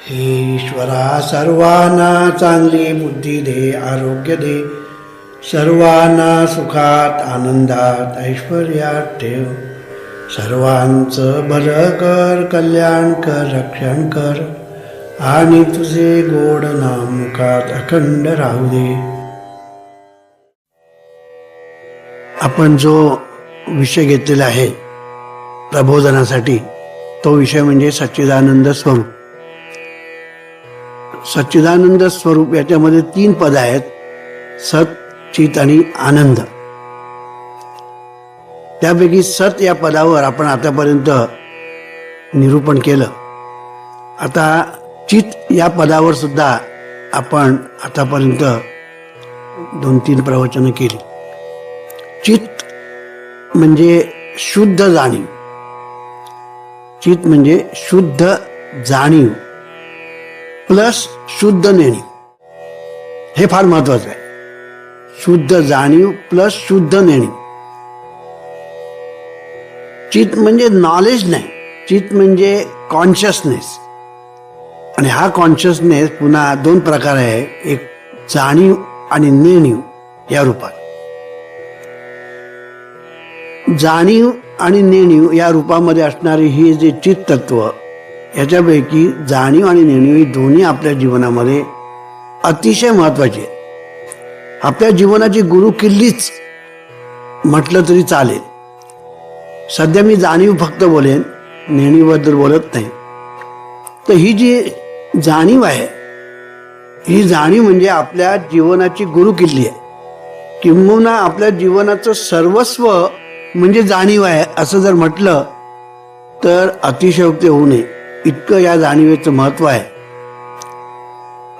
हे ईश्वरा, सर्वांना चांगली बुद्धी दे, आरोग्य दे, सर्वांना सुखात आनंदात ऐश्वर्यात ठेव, सर्वांचं भलं कर, कल्याण कर, रक्षण कर, आणि तुझे गोड नाम मुखात अखंड राहू दे. आपण जो विषय घेतलेला आहे प्रबोधनासाठी, तो विषय म्हणजे सच्चिदानंद स्वरूप. सच्चिदानंद स्वरूप याच्यामध्ये 3 पद आहेत: सत, चित आणि आनंद. त्यापैकी सत या पदावर आपण आतापर्यंत निरूपण केलं. आता चित या पदावर सुद्धा आपण आतापर्यंत 2-3 प्रवचनं केली. चित म्हणजे शुद्ध जाणीव. चित म्हणजे शुद्ध जाणीव प्लस शुद्ध नेणीव. हे फार महत्वाचं आहे. शुद्ध जाणीव प्लस शुद्ध नेणीव. चित म्हणजे नॉलेज नाही, चित म्हणजे कॉन्शियसनेस. आणि हा कॉन्शियसनेस पुन्हा 2 प्रकार आहे, एक जाणीव आणि नेणीव या रूपात. जाणीव आणि नेणीव या रूपामध्ये असणारी ही जे चित तत्व, याच्यापैकी जाणीव आणि नेणीव ही दोन्ही आपल्या जीवनामध्ये अतिशय महत्वाची आहे. आपल्या जीवनाची गुरु किल्लीच म्हटलं तरी चालेल. सध्या मी जाणीव फक्त बोलेन, नेणीवबद्दल बोलत नाही. तर ही जी जाणीव आहे, ही जाणीव म्हणजे आपल्या जीवनाची गुरु किल्ली आहे. किंबहुना आपल्या जीवनाचं सर्वस्व म्हणजे जाणीव आहे असं जर म्हटलं तर अतिशयोक्ती होऊ नये, इतकं या जाणीवेचं महत्व आहे.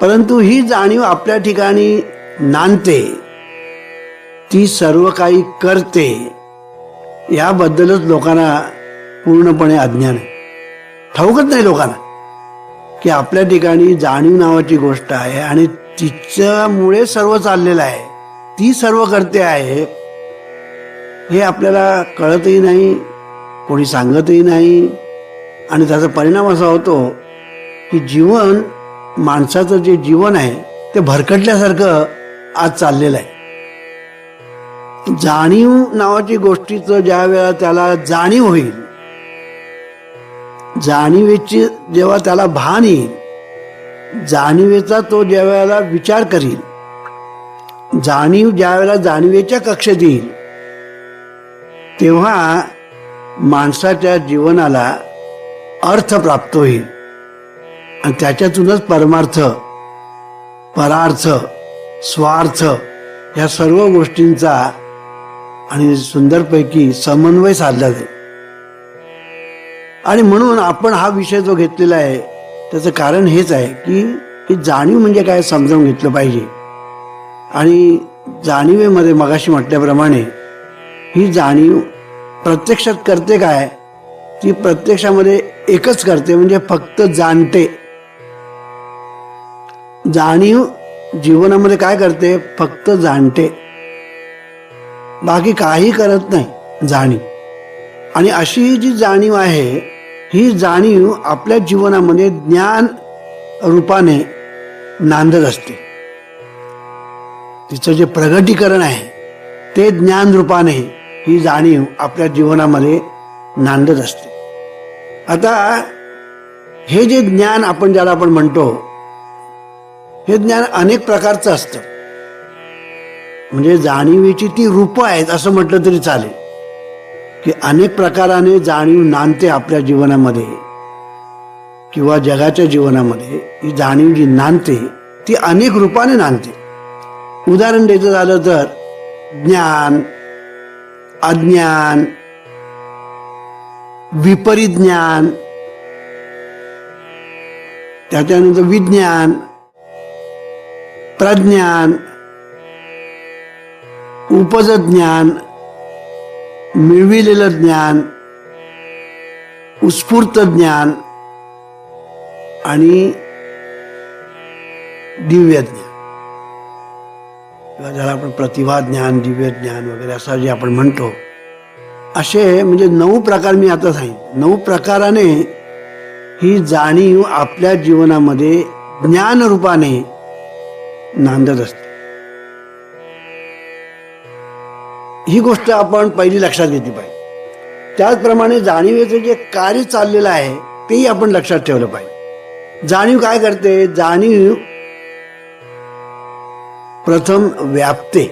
परंतु ही जाणीव आपल्या ठिकाणी नांदते, ती सर्व काही करते, याबद्दलच लोकांना पूर्णपणे अज्ञान आहे. ठाऊकच नाही लोकांना की आपल्या ठिकाणी जाणीव नावाची गोष्ट आहे आणि तिच्यामुळे सर्व चाललेलं आहे, ती सर्व करते आहे. हे आपल्याला कळतही नाही, कोणी सांगतही नाही. आणि त्याचा परिणाम असा होतो की जीवन, माणसाचं जे जीवन आहे ते भरकटल्यासारखं आज चाललेलं आहे. जाणीव नावाची गोष्टीचं ज्या वेळा त्याला जाणीव होईल, जाणीवेची जेव्हा त्याला भान येईल, जाणीवेचा तो ज्या वेळेला विचार करील, जाणीव ज्या वेळेला जाणीवेच्या कक्षेत येईल, तेव्हा माणसाच्या जीवनाला अर्थ प्राप्त होईल. आणि त्याच्यातूनच परमार्थ, परार्थ, स्वार्थ या सर्व गोष्टींचा आणि सुंदरपैकी समन्वय साधला जाईल. आणि म्हणून आपण हा विषय जो घेतलेला आहे त्याचं कारण हेच आहे की ही जाणीव म्हणजे काय समजावून घेतलं पाहिजे. आणि जाणीवेमध्ये मगाशी म्हटल्याप्रमाणे ही जाणीव प्रत्यक्षात करते काय, ती प्रत्यक्षामध्ये एकच करते, म्हणजे फक्त जाणते. जाणीव जीवनामध्ये काय करते, फक्त जाणते, बाकी काही करत नाही जाणीव. आणि अशी जी जाणीव आहे, ही जाणीव आपल्या जीवनामध्ये ज्ञान रूपाने नांदत असते. तिचं जे प्रगटीकरण आहे ते ज्ञान रूपाने ही जाणीव आपल्या जीवनामध्ये नांदत असते. आता हे जे ज्ञान आपण ज्याला आपण म्हणतो, हे ज्ञान अनेक प्रकारचं असतं. म्हणजे जाणीवेची ती रूपं आहेत असं म्हटलं तरी चालेल की अनेक प्रकाराने जाणीव नांदते आपल्या जीवनामध्ये किंवा जगाच्या जीवनामध्ये. ही जाणीव जी नांदते ती अनेक रूपाने नांदते. उदाहरण द्यायचं झालं तर ज्ञान, अज्ञान, विपरीत ज्ञान, त्याच्यानंतर विज्ञान, प्रज्ञान, उपजत ज्ञान, मिळविलेलं ज्ञान, उत्स्फूर्त ज्ञान आणि दिव्य ज्ञान, किंवा ज्याला आपण प्रतिभा ज्ञान, दिव्य ज्ञान वगैरे असं जे आपण म्हणतो, असे म्हणजे 9 प्रकार मी आता सांगितले. 9 प्रकाराने ही जाणीव आपल्या जीवनामध्ये ज्ञान रूपाने नांदत असते. ही गोष्ट आपण पहिली लक्षात घेतली पाहिजे. त्याचप्रमाणे जाणीवेचं जे कार्य चाललेलं आहे तेही आपण लक्षात ठेवलं पाहिजे. जाणीव काय करते? जाणीव प्रथम व्यापते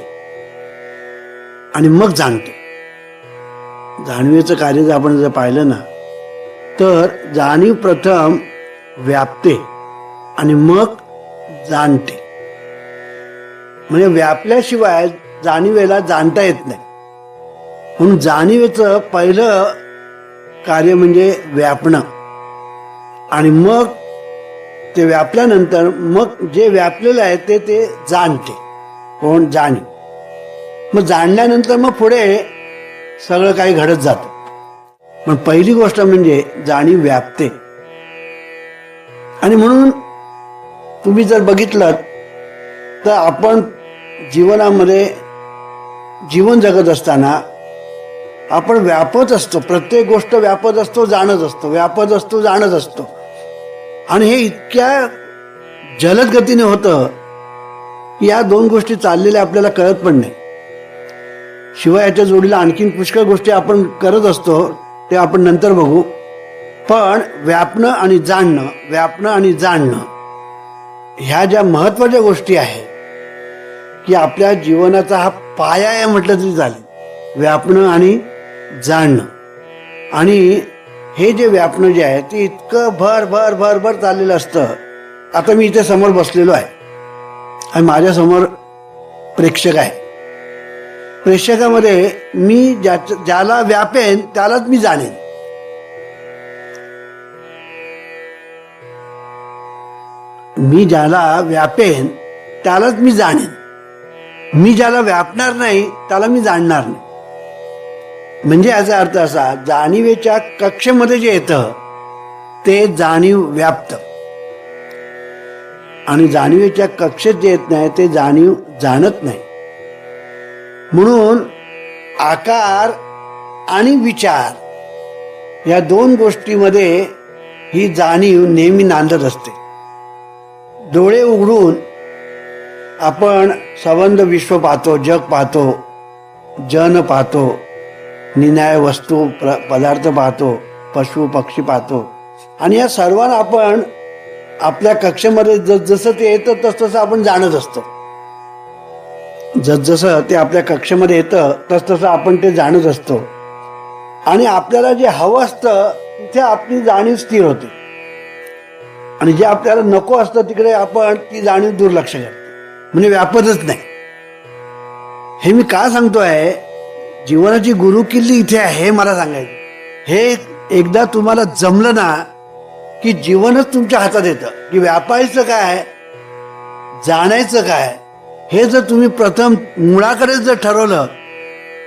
आणि मग जाणते. जाणीवेचं कार्य जर आपण पाहिलं ना, तर जाणीव प्रथम व्यापते आणि मग जाणते. म्हणजे व्यापल्याशिवाय जाणीवेला जाणता येत नाही. म्हणून जाणीवेचं पहिलं कार्य म्हणजे व्यापणं, आणि मग ते व्यापल्यानंतर मग जे व्यापलेलं आहे ते जाणते. कोण? जाणीव. मग जाणल्यानंतर मग पुढे सगळं काही घडत जातं. पण पहिली गोष्ट म्हणजे जाणीव व्यापते. आणि म्हणून तुम्ही जर बघितलं तर आपण जीवनामध्ये जीवन जगत असताना आपण व्यापत असतो. प्रत्येक गोष्ट व्यापत असतो, जाणत असतो, व्यापत असतो, जाणत असतो. आणि हे इतक्या जलद गतीने होतं की या दोन गोष्टी चाललेल्या आपल्याला कळत पण नाही. शिवाय याच्या जोडीला आणखीन पुष्कळ गोष्टी आपण करत असतो, ते आपण नंतर बघू. पण व्यापणं आणि जाणणं, व्यापणं आणि जाणणं ह्या ज्या महत्वाच्या गोष्टी आहेत की आपल्या जीवनाचा हा पाया आहे म्हटलं तरी चालेल, व्यापणं आणि जाणणं. आणि हे जे व्यापणं जे आहे ते इतकं भर भर भर भर चाललेलं असतं. आता मी इथे समोर बसलेलो आहे आणि माझ्या समोर प्रेक्षक आहे. प्रेक्षकामध्ये मी ज्याला व्यापेन त्यालाच मी जाणेन. मी ज्याला व्यापेन त्यालाच मी जाणेन. मी ज्याला व्यापणार नाही त्याला मी जाणणार नाही. म्हणजे याचा अर्थ असा, जाणीवेच्या कक्षेमध्ये जे येतं ते जाणीव व्याप्त, आणि जाणीवेच्या कक्षेत जे येत नाही ते जाणीव जाणत नाही. म्हणून आकार आणि विचार या दोन गोष्टीमध्ये ही जाणीव नेहमी नांदत असते. डोळे उघडून आपण संबंध विश्व पाहतो, जग पाहतो, जन पाहतो, निनाय वस्तू पदार्थ पाहतो, पशु पक्षी पाहतो. आणि या सर्वांना आपण आपल्या कक्षेमध्ये जसं ते येतं तसतसं आपण जाणत असतो. जसं ते आपल्या कक्षेमध्ये येतं तसतसं आपण ते जाणत असतो. आणि आपल्याला जे हवं असतं तिथे आपली जाणीव स्थिर होते, आणि जे आपल्याला नको असतं तिकडे आपण ती जाणीव दुर्लक्ष करतो, म्हणजे व्यापतच नाही. हे मी का सांगतोय? जीवनाची गुरुकिल्ली इथे आहे हे मला सांगायचं. हे एकदा तुम्हाला जमलं ना की जीवनच तुमच्या हातात येतं की व्यापायचं काय, जाणायचं काय. हे जर तुम्ही प्रथम मुळाकडे जर ठरवलं,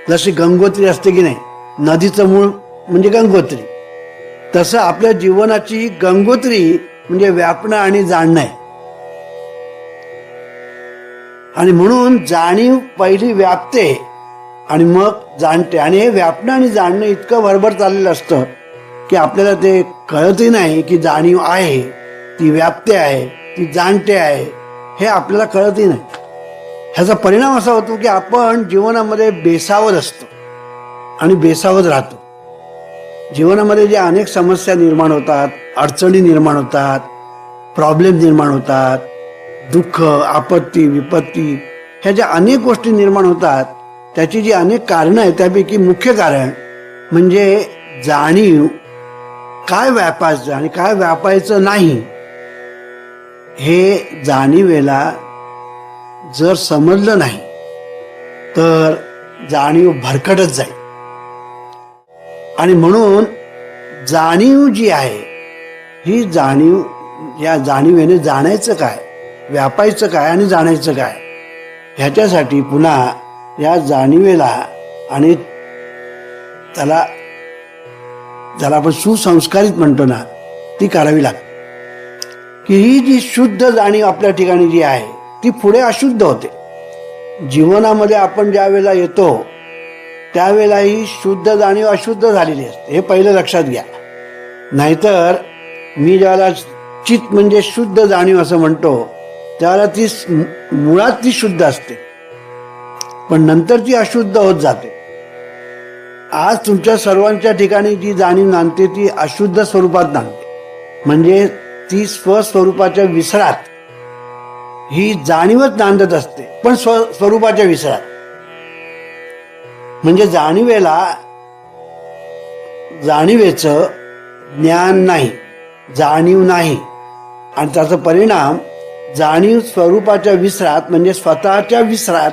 जशी गंगोत्री असते की नाही, नदीचं मूळ म्हणजे गंगोत्री, तसं आपल्या जीवनाची गंगोत्री म्हणजे व्यापणं आणि जाणणं आहे. आणि म्हणून जाणीव पहिली व्यापते आणि मग जाणते. आणि हे व्यापणं आणि जाणणं इतकं भरभर चाललेलं असतं की आपल्याला ते कळतही नाही की जाणीव आहे, ती व्यापते आहे, ती जाणते आहे, हे आपल्याला कळतही नाही. ह्याचा परिणाम असा होतो की आपण जीवनामध्ये बेसावध असतो आणि बेसावध राहतो. जीवनामध्ये जे अनेक समस्या निर्माण होतात, अडचणी निर्माण होतात, प्रॉब्लेम निर्माण होतात, दुःख, आपत्ती, विपत्ती, ह्या ज्या अनेक गोष्टी निर्माण होतात, त्याची जी अनेक कारणं आहेत त्यापैकी मुख्य कारण म्हणजे जाणीव, काय व्यापायचं आणि काय व्यापायचं नाही हे जाणीवेला जर समजलं नाही तर जाणीव भरकटत जाईल. आणि म्हणून जाणीव जी आहे ही जाणीव, या जाणीवेने जाणायचं काय, व्यापायचं काय आणि जाणायचं काय, ह्याच्यासाठी पुन्हा या जाणीवेला आणि त्याला ज्याला आपण सुसंस्कारित म्हणतो ना, ती करावी लागते. की ही जी शुद्ध जाणीव आपल्या ठिकाणी जी आहे ती पुढे अशुद्ध होते. जीवनामध्ये आपण ज्या वेळेला येतो त्यावेळेला ही शुद्ध जाणीव अशुद्ध झालेली असते, हे पहिलं लक्षात घ्या. नाहीतर मी ज्याला चित म्हणजे शुद्ध जाणीव असं म्हणतो, त्याला ती मुळात ती शुद्ध असते, पण नंतर ती अशुद्ध होत जाते. आज तुमच्या सर्वांच्या ठिकाणी जी जाणीव नांदते ती अशुद्ध स्वरूपात नांदते, म्हणजे ती स्वस्वरूपाच्या विसरात ही जाणीवच नांदत असते, पण स्वरूपाच्या विसरात. म्हणजे जाणीवेचं ज्ञान नाही, जाणीव नाही, आणि त्याचा परिणाम जाणीव स्वरूपाच्या विसरात म्हणजे स्वतःच्या विसरात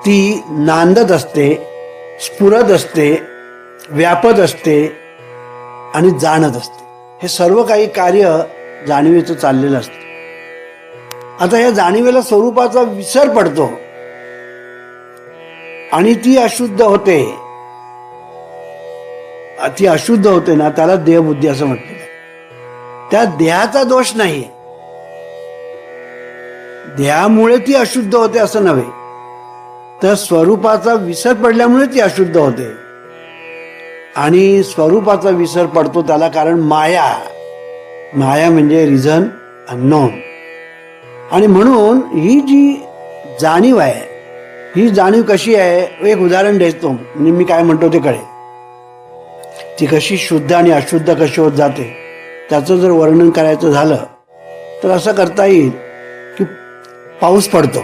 ती नांदत असते, स्फुरत असते, व्यापत असते आणि जाणत असते. हे सर्व काही कार्य जाणीवेचं चाललेलं असतं. आता या जाणीवेला स्वरूपाचा विसर पडतो आणि ती अशुद्ध होते. ती अशुद्ध होते ना, त्याला देहबुद्धी असं म्हटलेलं आहे. त्या देहाचा दोष नाही, देहामुळे ती अशुद्ध होते असं नव्हे, तर स्वरूपाचा विसर पडल्यामुळे ती अशुद्ध होते. आणि स्वरूपाचा विसर पडतो त्याला कारण माया. माया म्हणजे रिझन अननोन. आणि म्हणून ही जी जाणीव आहे, ही जाणीव कशी आहे, एक उदाहरण देतो म्हणजे मी काय म्हणतो ते कळेल. ती कशी शुद्ध आणि अशुद्ध कशी होत जाते त्याचं जर वर्णन करायचं झालं तर असं करता येईल की पाऊस पडतो,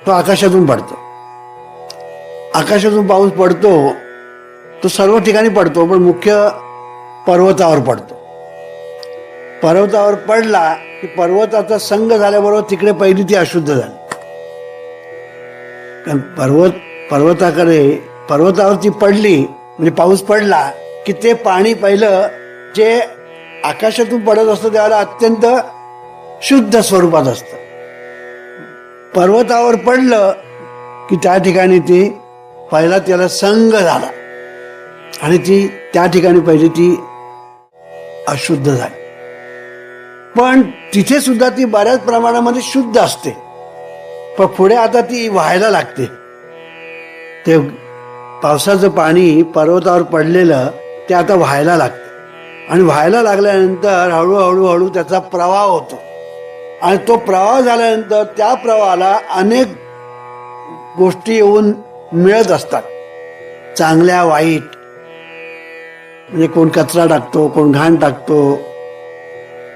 तो आकाशातून पडतो. आकाशातून पाऊस पडतो, तो सर्व ठिकाणी पडतो, पण मुख्य पर्वतावर पडतो. पर्वतावर पडला की पर्वताचा संग झाल्याबरोबर तिकडे पहिली ती अशुद्ध झाली. कारण पर्वतावरती पडली म्हणजे पाऊस पडला की ते पाणी पहिलं जे आकाशातून पडत असतं त्याला अत्यंत शुद्ध स्वरूपात असतं. पर्वतावर पडलं की त्या ठिकाणी ती पहिला त्याला संग झाला आणि ती त्या ठिकाणी पहिली ती अशुद्ध झाली. पण तिथे सुद्धा ती बऱ्याच प्रमाणामध्ये शुद्ध असते, पण पुढे आता ती व्हायला लागते. ते पावसाचं पाणी पर्वतावर पडलेलं ते आता व्हायला लागतं आणि व्हायला लागल्यानंतर हळूहळू त्याचा प्रवाह होतो आणि तो प्रवाह झाल्यानंतर त्या प्रवाहाला अनेक गोष्टी येऊन मिळत असतात, चांगल्या वाईट. म्हणजे कोण कचरा टाकतो, कोण घाण टाकतो.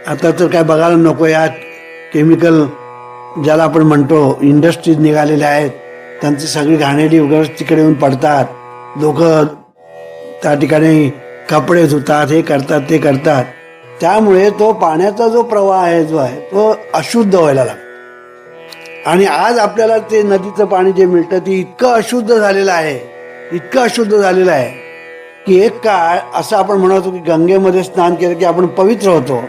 आता तर काय बघायला नको, या केमिकल ज्याला आपण म्हणतो इंडस्ट्रीज निघालेल्या आहेत, त्यांची सगळी घाणेरडी वगैरे तिकडे येऊन पडतात. लोक त्या ठिकाणी कपडे धुतात, हे करतात ते करतात. त्यामुळे तो पाण्याचा जो प्रवाह आहे तो अशुद्ध व्हायला लागतो. आणि आज आपल्याला ते नदीचं पाणी जे मिळतं ते इतकं अशुद्ध झालेलं आहे, इतकं अशुद्ध झालेलं आहे की एक काळ असं आपण म्हणतो की गंगेमध्ये स्नान केलं की आपण पवित्र होतो.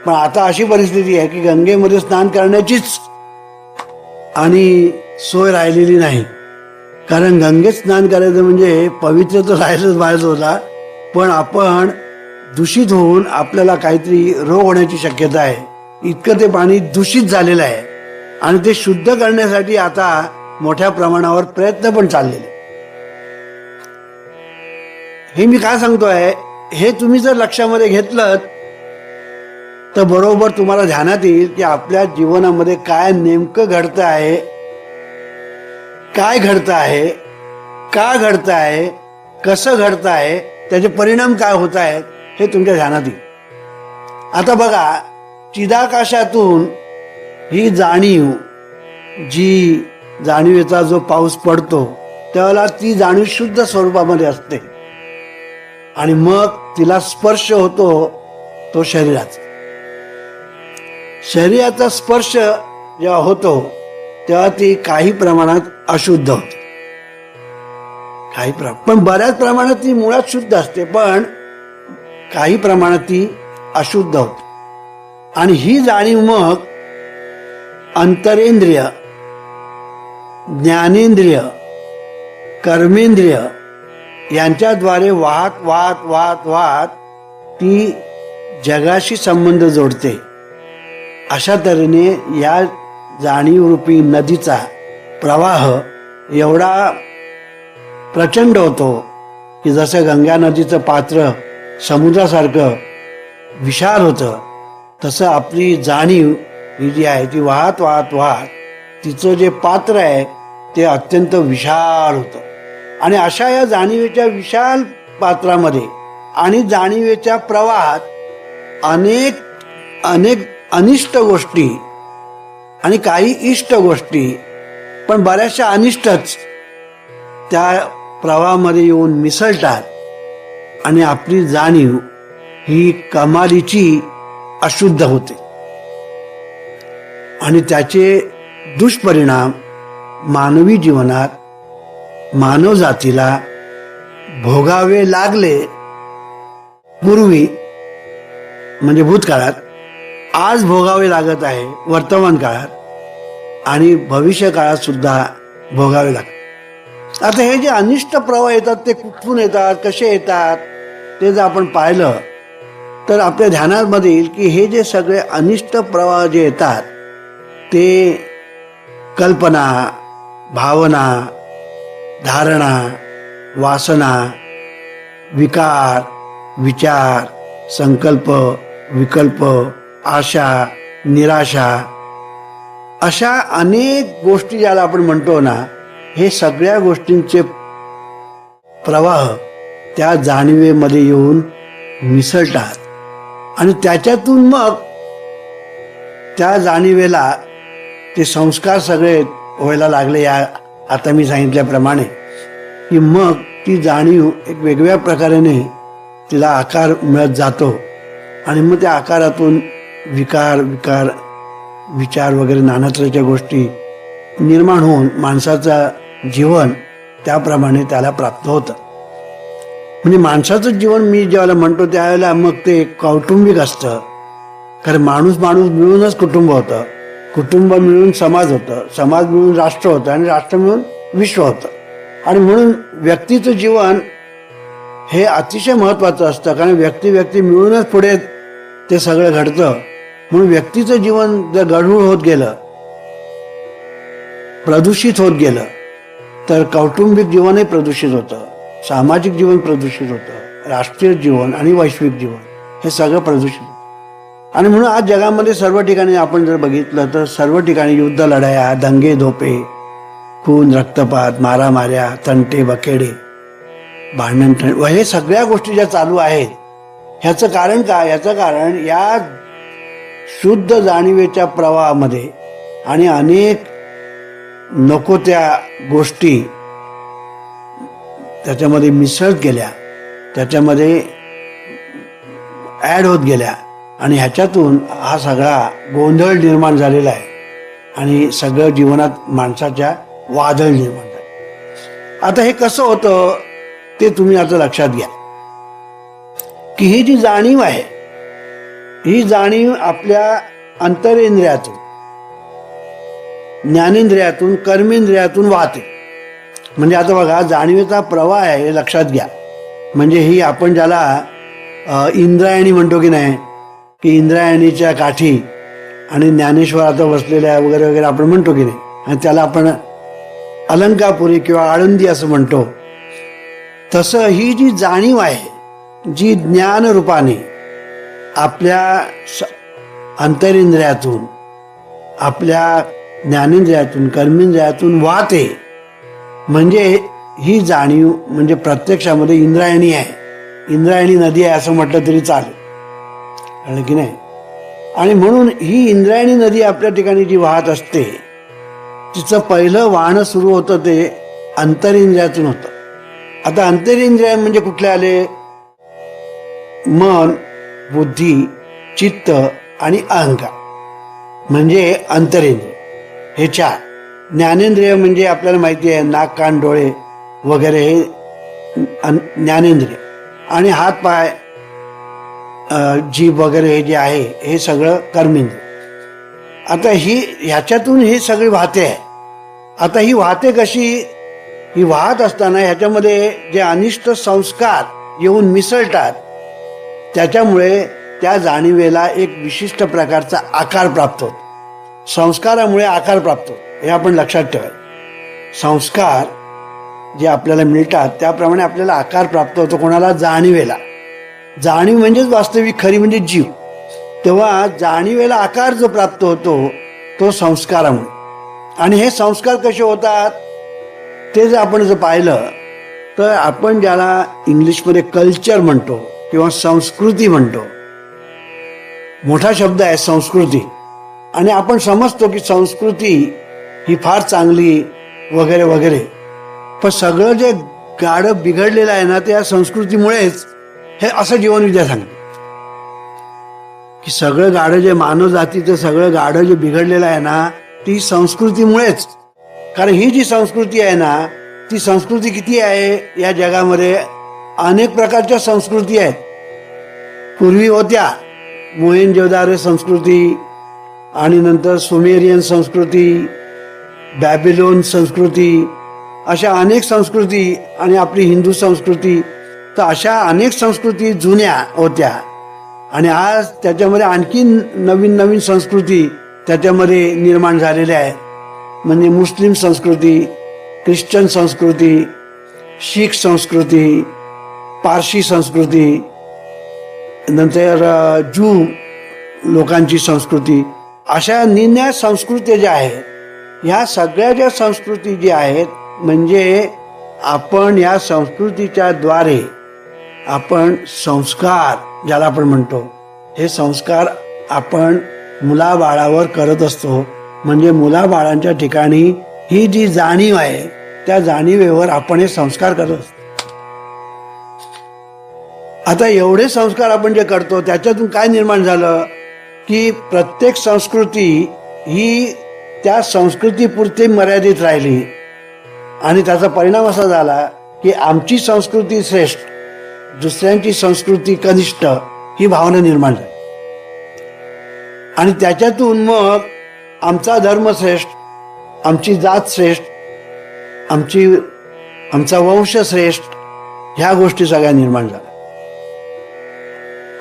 पण आता अशी परिस्थिती आहे की गंगेमध्ये स्नान करण्याचीच आणि सोय राहिलेली नाही. कारण गंगेत स्नान करायचं म्हणजे पवित्र तर राहायचं होता, पण आपण दूषित होऊन आपल्याला काहीतरी रोग होण्याची शक्यता आहे. इतकं ते पाणी दूषित झालेलं आहे आणि ते शुद्ध करण्यासाठी आता मोठ्या प्रमाणावर प्रयत्न पण चाललेले. हे मी काय सांगतोय, हे तुम्ही जर लक्षामध्ये घेतलं तर बरोबर तुम्हाला ध्यानात येईल की आपल्या जीवनामध्ये काय नेमकं घडतं आहे, काय घडतं आहे, का घडतं आहे, कसं घडतं आहे, त्याचे परिणाम काय होत आहेत हे तुमच्या ध्यानात येईल. आता बघा, चिदाकाशातून ही जाणीव, जी जाणीवेचा जो पाऊस पडतो त्यावेळेला ती जाणीव शुद्ध स्वरूपामध्ये असते आणि मग तिला स्पर्श होतो तो शरीराचा स्पर्श जेव्हा होतो तेव्हा ती काही प्रमाणात अशुद्ध होते, पण बऱ्याच प्रमाणात ती मुळात शुद्ध असते, पण काही प्रमाणात ती अशुद्ध होते. आणि ही जाणीव मग अंतरेंद्रिय, ज्ञानेंद्रिय, कर्मेंद्रिय यांच्याद्वारे वाहत वाहत वाहत वाहत ती जगाशी संबंध जोडते. अशा तऱ्हेने या जाणीवरूपी नदीचा प्रवाह एवढा प्रचंड होतो की जसं गंगा नदीचं पात्र समुद्रासारखं विशाल होतं, तसं आपली जाणीव ही जी आहे ती वाहत वाहत वाहत तिचं जे पात्र आहे ते अत्यंत विशाल होतं. आणि अशा या जाणीवेच्या विशाल पात्रामध्ये आणि जाणीवेच्या प्रवाहात अनेक अनेक अनिष्ट गोष्टी आणि काही इष्ट गोष्टी, पण बऱ्याचशा अनिष्टच त्या प्रवाहामध्ये येऊन मिसळतात आणि आपली जाणीव ही कमालीची अशुद्ध होते. आणि त्याचे दुष्परिणाम मानवी जीवनात मानव जातीला भोगावे लागले पूर्वी, म्हणजे भूतकाळात, आज भोगावे लागत आहे वर्तमान काळात, आणि भविष्य काळात सुद्धा भोगावे लागतात. आता हे जे अनिष्ट प्रवाह येतात ते कुठून येतात, कसे येतात, ते जर आपण पाहिलं तर आपल्या ध्यानामध्ये येईल की हे जे सगळे अनिष्ट प्रवाह जे येतात ते कल्पना, भावना, धारणा, वासना, विकार, विचार, संकल्प, विकल्प, आशा, निराशा, अशा अनेक गोष्टी ज्याला आपण म्हणतो ना, हे सगळ्या गोष्टींचे प्रवाह त्या जाणीवेमध्ये येऊन मिसळतात. आणि त्याच्यातून मग त्या जाणीवेला ते संस्कार सगळे व्हायला लागले. या आता मी सांगितल्याप्रमाणे की मग ती जाणीव एक वेगळ्या प्रकाराने तिला आकार मिळत जातो. आणि मग त्या आकारातून विकार, विचार वगैरे नाना तऱ्हेच्या गोष्टी निर्माण होऊन माणसाचं जीवन त्याप्रमाणे त्याला प्राप्त होतं. म्हणजे माणसाचं जीवन मी ज्यावेळेला म्हणतो त्यावेळेला मग ते कौटुंबिक असतं, कारण माणूस मिळूनच कुटुंब होतं, कुटुंब मिळून समाज होतं, समाज मिळून राष्ट्र होतं, आणि राष्ट्र मिळून विश्व होतं. आणि म्हणून व्यक्तीचं जीवन हे अतिशय महत्वाचं असतं, कारण व्यक्ती मिळूनच पुढे ते सगळं घडतं. म्हणून व्यक्तीचं जीवन जर गढूळ होत गेलं, प्रदूषित होत गेलं, तर कौटुंबिक जीवनही प्रदूषित होतं, सामाजिक जीवन प्रदूषित होतं, राष्ट्रीय जीवन आणि वैश्विक जीवन हे सगळं प्रदूषित होतं. आणि म्हणून आज जगामध्ये सर्व ठिकाणी आपण जर बघितलं तर सर्व ठिकाणी युद्ध, लढाया, दंगे, धोपे, खून, रक्तपात, मारामाऱ्या, तंटे, बखेडे, भांडण, हे सगळ्या गोष्टी ज्या चालू आहेत, ह्याचं कारण काय? याचं कारण या शुद्ध जाणीवेच्या प्रवाहामध्ये आणि अनेक नको त्या गोष्टी त्याच्यामध्ये मिसळत गेल्या, त्याच्यामध्ये ॲड होत गेल्या, आणि ह्याच्यातून हा सगळा गोंधळ निर्माण झालेला आहे आणि सगळं जीवनात माणसाच्या वादळ निर्माण झालं. आता हे कसं होतं ते तुम्ही आता लक्षात घ्या की ही जी जाणीव आहे, ही जाणीव आपल्या अंतरेंद्रियातून, ज्ञानेंद्रियातून, कर्मेंद्रियातून वाहते. म्हणजे आता बघा, जाणीवेचा प्रवाह आहे हे लक्षात घ्या. म्हणजे ही आपण ज्याला इंद्रायणी म्हणतो की नाही, की इंद्रायणीच्या काठी आणि ज्ञानेश्वर आता बसलेल्या वगैरे वगैरे आपण म्हणतो की नाही, आणि त्याला आपण अलंकापुरी किंवा आळंदी असं म्हणतो. तसं ही जी जाणीव आहे, जी ज्ञान रूपाने आपल्या अंतरेंद्रियातून, आपल्या ज्ञानेंद्रियातून, कर्मेंद्रियातून वाहते, म्हणजे ही जाणीव म्हणजे प्रत्यक्षामध्ये इंद्रायणी आहे, इंद्रायणी नदी आहे असं म्हटलं तरी चालेल, कळलं की नाही. आणि म्हणून ही इंद्रायणी नदी आपल्या ठिकाणी जी वाहत असते, तिचं पहिलं वाहन सुरू होतं ते अंतरेंद्रियातून होतं. आता अंतरेंद्रिय म्हणजे कुठले आले? मन, बुद्धी, चित्त आणि अहंकार, म्हणजे अंतरेंद्रिय हे चार. ज्ञानेंद्रिय म्हणजे आपल्याला माहिती आहे, नाक, कान, डोळे वगैरे हे ज्ञानेंद्रिय, आणि हात, पाय, जीभ वगैरे हे जे आहे हे सगळं कर्मेंद्रिय. आता ह्याच्यातून ही सगळी वाहते आहे. आता ही वाहते कशी? ही वाहत असताना ह्याच्यामध्ये जे अनिष्ट संस्कार येऊन मिसळतात, त्याच्यामुळे त्या जाणीवेला एक विशिष्ट प्रकारचा आकार प्राप्त होतो. संस्कारामुळे आकार प्राप्त होतो, हे आपण लक्षात ठेवायचं. संस्कार जे आपल्याला मिळतात त्याप्रमाणे आपल्याला आकार प्राप्त होतो. कोणाला? जाणीवेला. जाणीव म्हणजेच वास्तविक खरी म्हणजे जीव. तेव्हा जाणीवेला आकार जो प्राप्त होतो तो संस्कारामुळे. आणि हे संस्कार कसे होतात ते जर आपण जर पाहिलं तर आपण ज्याला इंग्लिशमध्ये कल्चर म्हणतो किंवा संस्कृती म्हणतो, मोठा शब्द आहे संस्कृती. आणि आपण समजतो की संस्कृती ही फार चांगली वगैरे वगैरे, पण सगळं जे गाडं बिघडलेलं आहे ना ते या संस्कृतीमुळेच हे असं जीवनविद्या सांगते की सगळं गाडं जे मानव जातीचं सगळं गाडं जे बिघडलेलं आहे ना ती संस्कृतीमुळेच. कारण ही जी संस्कृती आहे ना ती संस्कृती किती आहे या जगामध्ये, अनेक प्रकारच्या संस्कृती आहेत. पूर्वी होत्या मोहेंजोदारो संस्कृती, आणि नंतर सुमेरियन संस्कृती, बॅबिलोन संस्कृती, अशा अनेक संस्कृती, आणि आपली हिंदू संस्कृती. तर अशा अनेक संस्कृती जुन्या होत्या. आणि आज त्याच्यामध्ये आणखी नवीन नवीन संस्कृती त्याच्यामध्ये निर्माण झालेल्या आहेत. म्हणजे मुस्लिम संस्कृती, ख्रिश्चन संस्कृती, शीख संस्कृती, पारशी संस्कृती, नंतर जू लोकांची संस्कृती, अशा निन्या संस्कृती ज्या आहेत, ह्या सगळ्या ज्या संस्कृती ज्या आहेत म्हणजे आपण या संस्कृतीच्या द्वारे आपण संस्कार ज्याला आपण म्हणतो, हे संस्कार आपण मुलाबाळावर करत असतो. म्हणजे मुलाबाळांच्या ठिकाणी ही जी जाणीव आहे त्या जाणीवेवर आपण हे संस्कार करत असतो. आता एवढे संस्कार आपण जे करतो त्याच्यातून काय निर्माण झालं की प्रत्येक संस्कृती ही त्या संस्कृतीपुरती मर्यादित राहिली. आणि त्याचा परिणाम असा झाला की आमची संस्कृती श्रेष्ठ, दुसऱ्यांची संस्कृती कनिष्ठ, ही भावना निर्माण झाली. आणि त्याच्यातून मग आमचा धर्म श्रेष्ठ, आमची जात श्रेष्ठ, आमचा वंश श्रेष्ठ, ह्या गोष्टी सगळ्या निर्माण झाल्या.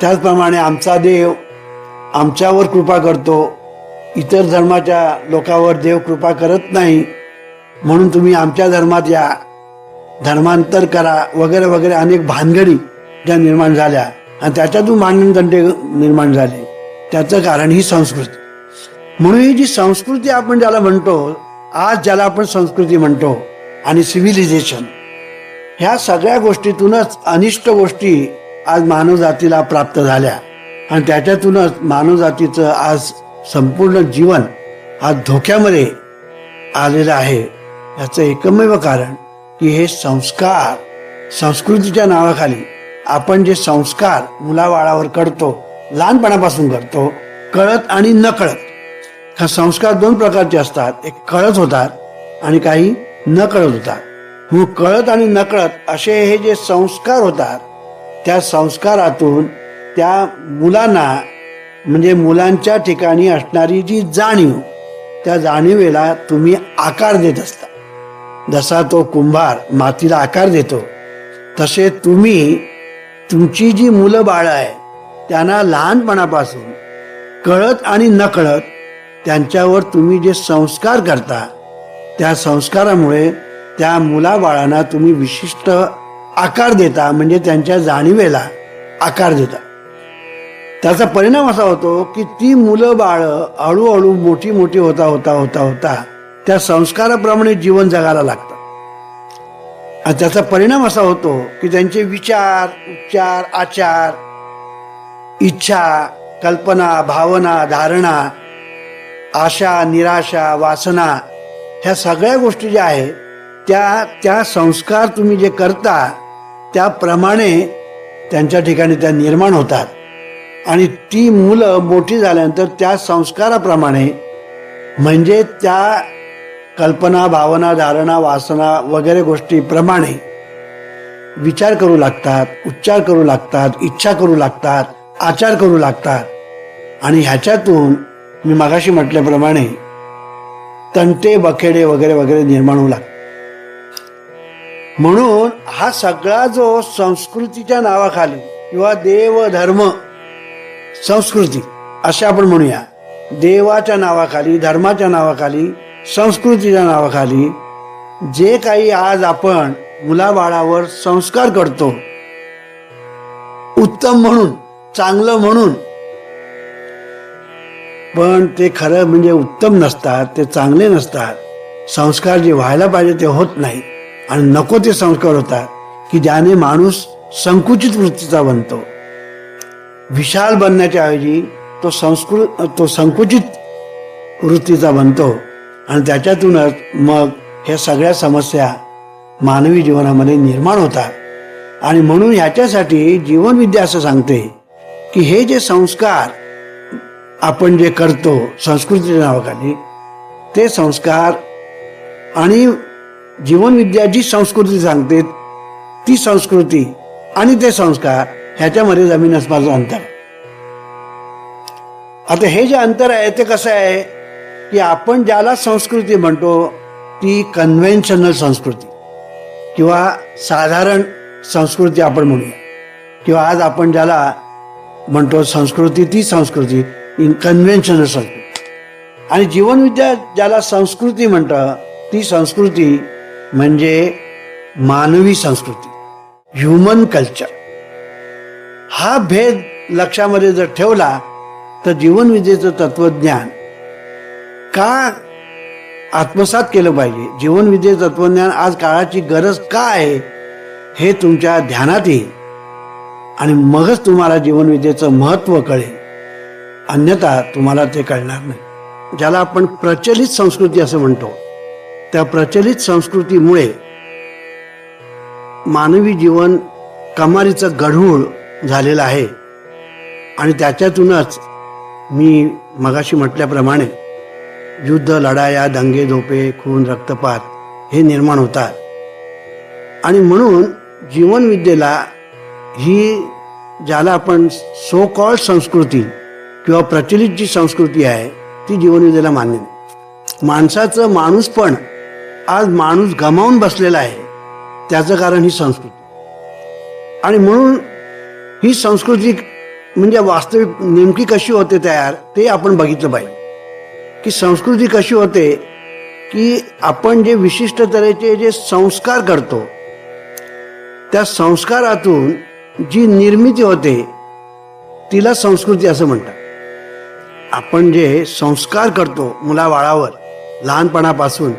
त्याचप्रमाणे आमचा देव आमच्यावर कृपा करतो, इतर धर्माच्या लोकांवर देव कृपा करत नाही, म्हणून तुम्ही आमच्या धर्मात या, धर्मांतर करा वगैरे वगैरे अनेक भानगडी ज्या निर्माण झाल्या आणि त्याच्यातून भांडणतंटे निर्माण झाले. त्याचं कारण ही संस्कृती. म्हणून ही जी संस्कृती आपण ज्याला म्हणतो, आज ज्याला आपण संस्कृती म्हणतो आणि सिव्हिलायझेशन, ह्या सगळ्या गोष्टीतूनच अनिष्ट गोष्टी आज मानवजातीला प्राप्त झाल्या. आणि त्याच्यातूनच मानवजातीचं आज संपूर्ण जीवन आज धोक्यामध्ये आलेलं आहे. याचं एकमेव कारण की हे संस्कार, संस्कृतीच्या नावाखाली आपण जे संस्कार मुलाबाळावर करतो, लहानपणापासून करतो, कळत आणि न कळत. हा संस्कार दोन प्रकारचे असतात, एक कळत होतात आणि काही न कळत होतात. मग कळत आणि न कळत असे हे जे संस्कार होतात, त्या संस्कारातून त्या मुलांना म्हणजे मुलांच्या ठिकाणी असणारी जी जाणीव, त्या जाणीवेला तुम्ही आकार देत असता. जसा तो कुंभार मातीला आकार देतो तसे तुम्ही तुमची जी मुलं बाळं आहे त्यांना लहानपणापासून कळत आणि न कळत त्यांच्यावर तुम्ही जे संस्कार करता, त्या संस्कारामुळे त्या मुलाबाळांना तुम्ही विशिष्ट आकार देता. म्हणजे त्यांच्या जाणीवेला आकार देता. त्याचा परिणाम असा होतो की ती मुलं बाळं हळूहळू मोठी मोठी होता होता होता होता त्या संस्काराप्रमाणे जीवन जगायला लागतात. आणि त्याचा परिणाम असा होतो की त्यांचे विचार, उच्चार, आचार, इच्छा, कल्पना, भावना, धारणा, आशा, निराशा, वासना, ह्या सगळ्या गोष्टी ज्या आहेत त्या संस्कार तुम्ही जे करता त्याप्रमाणे त्यांच्या ठिकाणी त्या निर्माण होतात. आणि ती मुलं मोठी झाल्यानंतर त्या संस्काराप्रमाणे म्हणजे त्या कल्पना, भावना, धारणा, वासना वगैरे गोष्टीप्रमाणे विचार करू लागतात, उच्चार करू लागतात, इच्छा करू लागतात, आचार करू लागतात. आणि ह्याच्यातून मी मगाशी म्हटल्याप्रमाणे तंटे, बखेडे वगैरे वगैरे निर्माण होऊ लागतात. म्हणून हा सगळा जो संस्कृतीच्या नावाखाली किंवा देव धर्म संस्कृती असे आपण म्हणूया, देवाच्या नावाखाली, धर्माच्या नावाखाली, संस्कृतीच्या नावाखाली जे काही आज आपण मुलाबाळावर संस्कार करतो, उत्तम म्हणून, चांगलं म्हणून, पण ते खरं म्हणजे उत्तम नसतात, ते चांगले नसतात. संस्कार जे व्हायला पाहिजे ते होत नाही आणि नको ते संस्कार होतात की ज्याने माणूस संकुचित वृत्तीचा बनतो. विशाल बनण्याच्या ऐवजी तो संकुचित वृत्तीचा बनतो आणि त्याच्यातूनच मग ह्या सगळ्या समस्या मानवी जीवनामध्ये निर्माण होतात. आणि म्हणून ह्याच्यासाठी जीवनविद्या असं सांगते की हे जे संस्कार आपण जे करतो संस्कृतीच्या नावाखाली, ते संस्कार आणि जीवनविद्या जी संस्कृती सांगते ती संस्कृती आणि ते संस्कार ह्याच्यामध्ये जमीन आसमानाचं अंतर आहे. आता हे जे अंतर आहे ते कसं आहे की आपण ज्याला संस्कृती म्हणतो ती कन्व्हेन्शनल संस्कृती किंवा साधारण संस्कृती आपण म्हणूया, किंवा आज आपण ज्याला म्हणतो संस्कृती ती संस्कृती इन कन्व्हेन्शनल संस्कृती. आणि जीवनविद्या ज्याला संस्कृती म्हणतं ती संस्कृती म्हणजे मानवी संस्कृती, ह्युमन कल्चर. हा भेद लक्षामध्ये जर ठेवला तर जीवनविद्येचं तत्वज्ञान का आत्मसात केलं पाहिजे, जीवनविद्येचं तत्वज्ञान आज काळाची गरज का आहे हे तुमच्या ध्यानात येईल आणि मगच तुम्हाला जीवनविद्येचं महत्त्व कळेल. अन्यथा तुम्हाला ते कळणार नाही. ज्याला आपण प्रचलित संस्कृती असं म्हणतो, त्या प्रचलित संस्कृतीमुळे मानवी जीवन कमालीचं गढूळ झालेलं आहे आणि त्याच्यातूनच मी मगाशी म्हटल्याप्रमाणे युद्ध, लढाया, दंगे, धोपे, खून, रक्तपात हे निर्माण होतात. आणि म्हणून जीवनविद्येला ही ज्याला आपण सो कॉल्ड संस्कृती किंवा प्रचलित जी संस्कृती आहे ती जीवनविद्येला मान्य नाही. माणसाचं माणूस पण आज माणूस गमावून बसलेला आहे, त्याचं कारण ही संस्कृती. आणि म्हणून ही संस्कृती म्हणजे वास्तविक नेमकी कशी होते तयार ते आपण बघितलं पाहिजे. की संस्कृती कशी होते की आपण जे विशिष्ट तऱ्हेचे जे संस्कार करतो त्या संस्कारातून जी निर्मिती होते तिला संस्कृती असं म्हणतात. आपण जे संस्कार करतो मुलाबाळावर लहानपणापासून,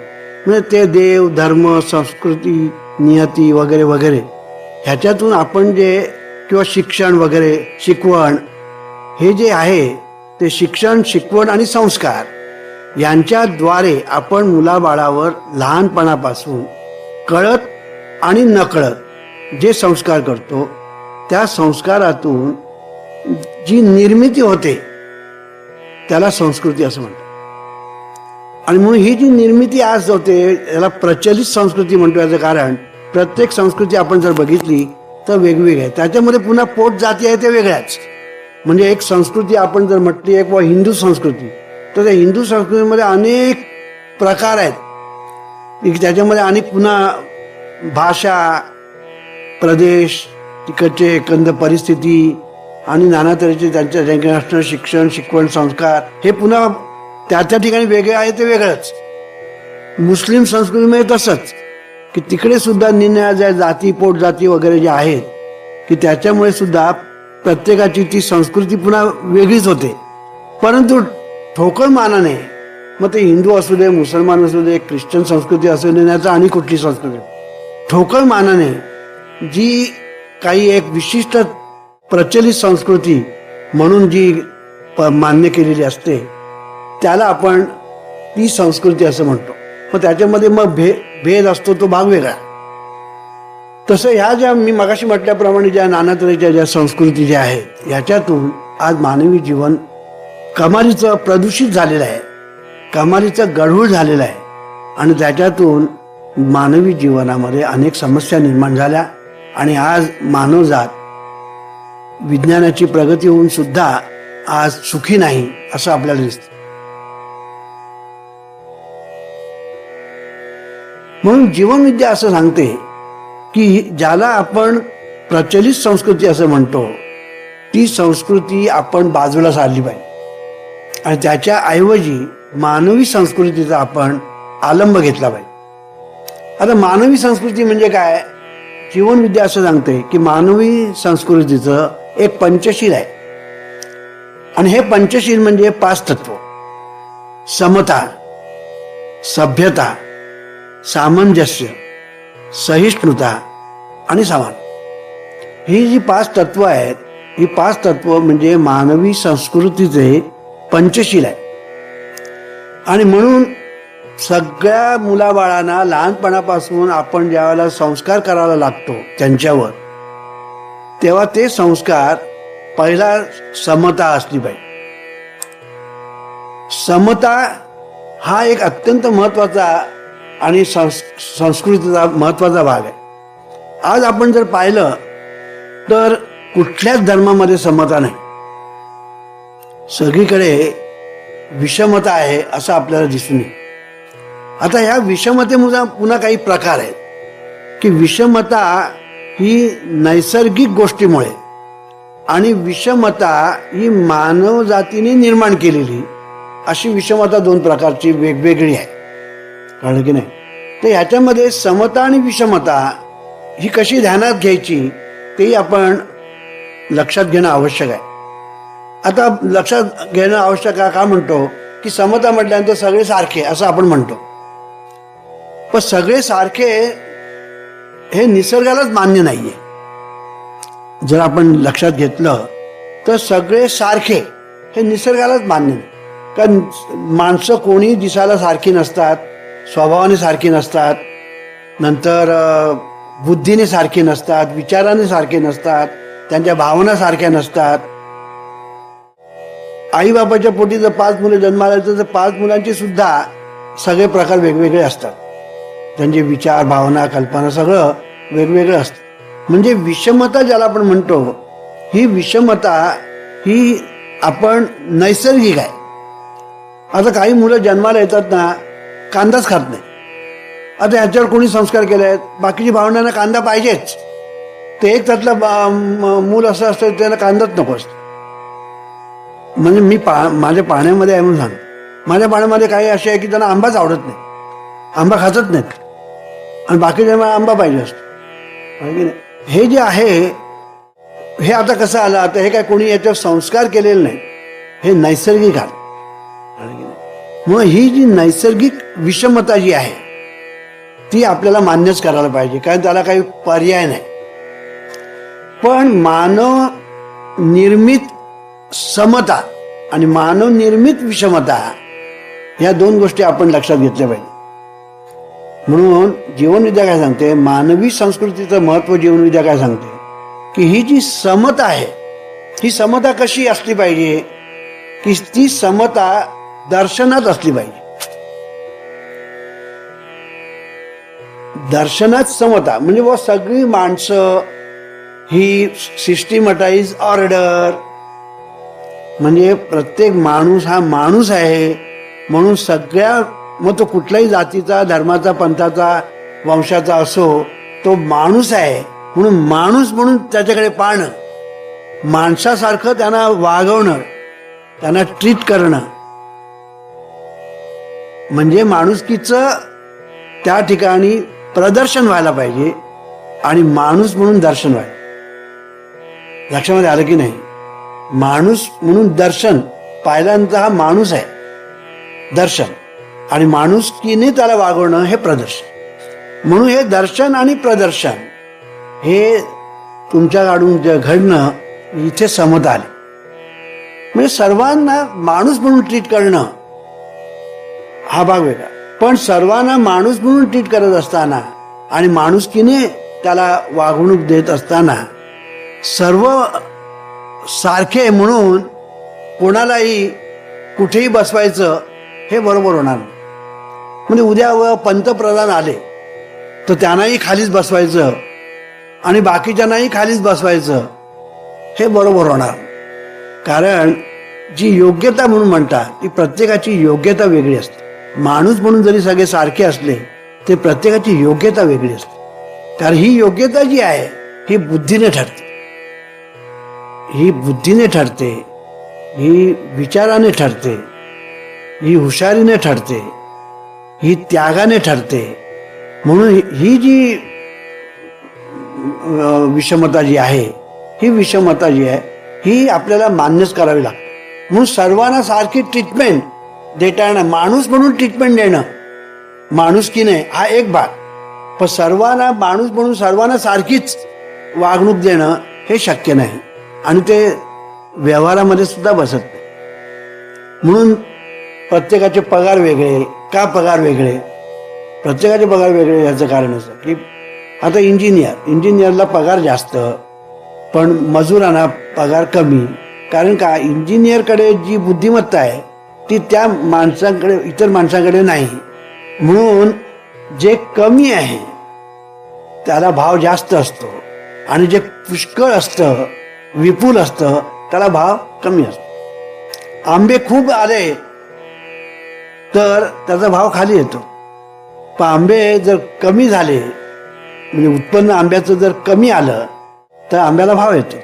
म्हणजे ते देव, धर्म, संस्कृती, नियती वगैरे वगैरे ह्याच्यातून आपण जे किंवा शिक्षण वगैरे शिकवण हे जे आहे ते शिक्षण, शिकवण आणि संस्कार यांच्याद्वारे आपण मुलाबाळावर लहानपणापासून कळत आणि नकळत जे संस्कार करतो त्या संस्कारातून जी निर्मिती होते त्याला संस्कृती असं म्हणतात. आणि म्हणून ही जी निर्मिती आज होते याला प्रचलित संस्कृती म्हणतो. याचं कारण प्रत्येक संस्कृती आपण जर बघितली तर वेगवेगळी आहे. त्याच्यामध्ये पुन्हा पोट जाती आहे ते वेगळ्याच. म्हणजे एक संस्कृती आपण जर म्हटली एक हिंदू संस्कृती, तर त्या हिंदू संस्कृतीमध्ये अनेक प्रकार आहेत. त्याच्यामध्ये अनेक पुन्हा भाषा, प्रदेश, तिकडचे एकंदर परिस्थिती आणि नाना तऱ्हेचे त्यांच्या असणारं शिक्षण, शिकवण, संस्कार हे पुन्हा त्या ठिकाणी वेगळे आहे ते वेगळंच. मुस्लिम संस्कृतीमध्ये तसंच की तिकडे सुद्धा निन्या जाती, पोट जाती वगैरे जे आहेत की त्याच्यामुळे सुद्धा प्रत्येकाची ती संस्कृती पुन्हा वेगळीच होते. परंतु ठोकळ मानाने मग ते हिंदू असू दे, मुसलमान असू दे, ख्रिश्चन संस्कृती असू दे, याचा आणि कुठली संस्कृती, ठोकळ मानाने जी काही एक विशिष्ट प्रचलित संस्कृती म्हणून जी मान्य केलेली असते त्याला आपण ती संस्कृती असं म्हणतो. मग त्याच्यामध्ये मग भेद असतो, तो भाग वेगळा. तसं ह्या ज्या मी मगाशी म्हटल्याप्रमाणे ज्या नाना तऱ्हेच्या ज्या संस्कृती ज्या आहेत याच्यातून आज मानवी जीवन कमालीचं प्रदूषित झालेलं आहे, कमालीचं गढूळ झालेलं आहे. आणि त्याच्यातून मानवी जीवनामध्ये अनेक समस्या निर्माण झाल्या आणि आज मानवजात विज्ञानाची प्रगती होऊन सुद्धा आज सुखी नाही असं आपल्याला दिसतं. म्हणून जीवनविद्या असं सांगते की ज्याला आपण प्रचलित संस्कृती असं म्हणतो ती संस्कृती आपण बाजूला सारली पाहिजे आणि त्याच्या ऐवजी मानवी संस्कृतीचा आपण अवलंब घेतला पाहिजे. आता मानवी संस्कृती म्हणजे काय? जीवनविद्या असं सांगते की मानवी संस्कृतीचं एक पंचशील आहे. आणि हे पंचशील म्हणजे 5 तत्व: समता, सभ्यता, सामंजस्य, सहिष्णुता आणि समान. ही जी 5 तत्व आहेत, ही 5 तत्व म्हणजे मानवी संस्कृतीचे पंचशील आहे. आणि म्हणून सगळ्या मुलाबाळांना लहानपणापासून आपण ज्यावेळेला संस्कार करायला लागतो त्यांच्यावर, तेव्हा ते संस्कार पहिला समता असली पाहिजे. समता हा एक अत्यंत महत्वाचा आणि संस्कृतीचा महत्वाचा भाग आहे. आज आपण जर पाहिलं तर कुठल्याच धर्मामध्ये समता नाही, सगळीकडे विषमता आहे असं आपल्याला दिसून येईल. आता ह्या विषमतेमुळे पुन्हा काही प्रकार आहेत की विषमता ही नैसर्गिक गोष्टीमुळे आणि विषमता ही मानव जातीने निर्माण केलेली अशी विषमता 2 प्रकारची वेगवेगळी आहे. कळलं की नाही? तर ह्याच्यामध्ये समता आणि विषमता ही कशी ध्यानात घ्यायची तेही आपण लक्षात घेणं आवश्यक आहे. आता लक्षात घेणं आवश्यक आहे का म्हणतो की समता म्हटल्यानंतर सगळे सारखे असं आपण म्हणतो, पण सगळे सारखे हे निसर्गालाच मान्य नाहीये. जर आपण लक्षात घेतलं तर सगळे सारखे हे निसर्गालाच मान्य नाही. कारण माणसं कोणी दिसायला सारखी नसतात, स्वभावाने सारखी नसतात, नंतर बुद्धीने सारखी नसतात, विचाराने सारखे नसतात, त्यांच्या भावना सारख्या नसतात. आई बापाच्या पोटी जर 5 मुलं जन्माला येतात तर 5 मुलांची सुद्धा सगळे प्रकार वेगवेगळे असतात. त्यांचे विचार, भावना, कल्पना सगळं वेगवेगळं असतं. म्हणजे विषमता ज्याला आपण म्हणतो, ही विषमता ही आपण नैसर्गिक आहे. आता काही मुलं जन्माला येतात ना, कांदाच खात नाही. आता ह्याच्यावर कोणी संस्कार केले आहेत, बाकीची भावनांना कांदा पाहिजेच. ते एक त्यातलं मूल असं असतं त्याला कांदाच नको असतो. म्हणजे मी माझ्या पाण्यामध्ये आहे म्हणून सांग, माझ्या पाण्यामध्ये काही असे आहे की त्यांना आंबाच आवडत नाही, आंबा खातच नाहीत, आणि बाकीच्या मला आंबा पाहिजे असतो. हे जे आहे हे आता कसं आलं, आता हे काय कोणी याच्यावर संस्कार केलेले नाही, हे नैसर्गिक आलं. मग ही जी नैसर्गिक विषमता जी आहे ती आपल्याला मान्यच करायला पाहिजे, कारण त्याला काही पर्याय नाही. पण मानव निर्मित समता आणि मानव निर्मित विषमता या 2 गोष्टी आपण लक्षात घेतल्या पाहिजे. म्हणून जीवनविद्या काय सांगते, मानवी संस्कृतीचं महत्व जीवनविद्या काय सांगते की ही जी समता आहे, ही समता कशी असली पाहिजे की ती समता दर्शनात असली पाहिजे. दर्शनात समता म्हणजे व सगळी माणसं ही सिस्टमॅटाइज ऑर्डर, म्हणजे प्रत्येक माणूस हा माणूस आहे म्हणून सगळ्या, मग तो कुठल्याही जातीचा, धर्माचा, पंथाचा, वंशाचा असो, तो माणूस आहे म्हणून माणूस म्हणून त्याच्याकडे पाहणं, माणसासारखं त्यांना वागवणं, त्यांना ट्रीट करणं, म्हणजे माणुसकीचं त्या ठिकाणी प्रदर्शन व्हायला पाहिजे आणि माणूस म्हणून दर्शन व्हायला. लक्षामध्ये आलं की नाही? माणूस म्हणून दर्शन, पाहिल्यानंतर हा माणूस आहे दर्शन, आणि माणुसकीने त्याला वागवणं हे प्रदर्शन. म्हणून हे दर्शन आणि प्रदर्शन हे तुमच्याकडून घडणं, इथे समता आली. म्हणजे सर्वांना माणूस म्हणून ट्रीट करणं हा भाग वेगळा, पण सर्वांना माणूस म्हणून ट्रीट करत असताना आणि माणुसकीने त्याला वागणूक देत असताना सर्व सारखे म्हणून कोणालाही कुठेही बसवायचं हे बरोबर होणार नाही. म्हणजे उद्या पंतप्रधान आले तर त्यांनाही खालीच बसवायचं आणि बाकीच्यांनाही खालीच बसवायचं हे बरोबर होणार. कारण जी योग्यता म्हणून म्हणतात ती प्रत्येकाची योग्यता वेगळी असते. माणूस म्हणून जरी सगळे सारखे असले ते प्रत्येकाची योग्यता वेगळी असते. कारण ही योग्यता जी आहे ही बुद्धीने ठरते, ही बुद्धीने ठरते, ही विचाराने ठरते, ही हुशारीने ठरते, ही त्यागाने ठरते. म्हणून ही जी विषमता जी आहे ही विषमता जी आहे ही आपल्याला मान्यच करावी लागते. म्हणून सर्वांना सारखी ट्रीटमेंट देता येणं, माणूस म्हणून ट्रीटमेंट देणं, माणूस की नाही हा एक भाग, पण सर्वांना माणूस म्हणून सर्वांना सारखीच वागणूक देणं हे शक्य नाही आणि ते व्यवहारामध्ये सुद्धा बसत नाही. म्हणून प्रत्येकाचे पगार वेगळे. का पगार वेगळे? प्रत्येकाचे पगार वेगळे याचं कारण असं की आता इंजिनियरला पगार जास्त पण मजुरांना पगार कमी. कारण का इंजिनियरकडे जी बुद्धिमत्ता आहे ती त्या माणसांकडे इतर माणसांकडे नाही. म्हणून जे कमी आहे त्याला भाव जास्त असतो आणि जे पुष्कळ असतं विपुल असतं त्याला भाव कमी असतो. आंबे खूप आले तर त्याचा भाव खाली येतो, पण आंबे जर कमी झाले म्हणजे उत्पन्न आंब्याचं जर कमी आलं तर आंब्याला भाव येतो.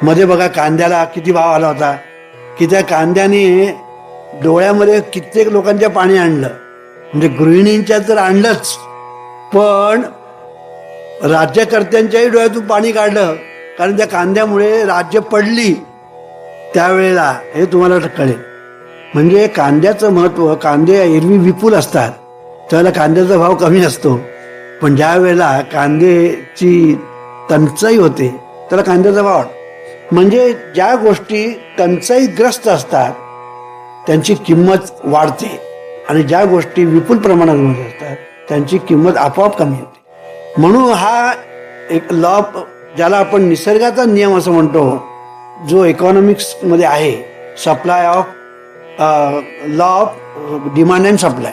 मध्ये बघा कांद्याला किती भाव आला होता की त्या कांद्याने डोळ्यामध्ये कित्येक लोकांच्या पाणी आणलं. म्हणजे गृहिणींच्या तर आणलंच पण राज्यकर्त्यांच्याही डोळ्यातून पाणी काढलं, कारण त्या कांद्यामुळे राज्य पडली त्यावेळेला. हे तुम्हाला कळेल. म्हणजे कांद्याचं महत्व, कांदे एरवी विपुल असतात त्यावेळेला कांद्याचा भाव कमी असतो, पण ज्या वेळेला कांद्याची टंचाई होते त्याला कांद्याचा भाव वाढतो. म्हणजे ज्या गोष्टी टंचाईग्रस्त असतात त्यांची किंमत वाढते आणि ज्या गोष्टी विपुल प्रमाणात असतात त्यांची किंमत आपोआप कमी होते. म्हणून हा एक लॉ ज्याला आपण निसर्गाचा नियम असं म्हणतो, जो इकॉनॉमिक्स मध्ये आहे, supply of law of demand and supply,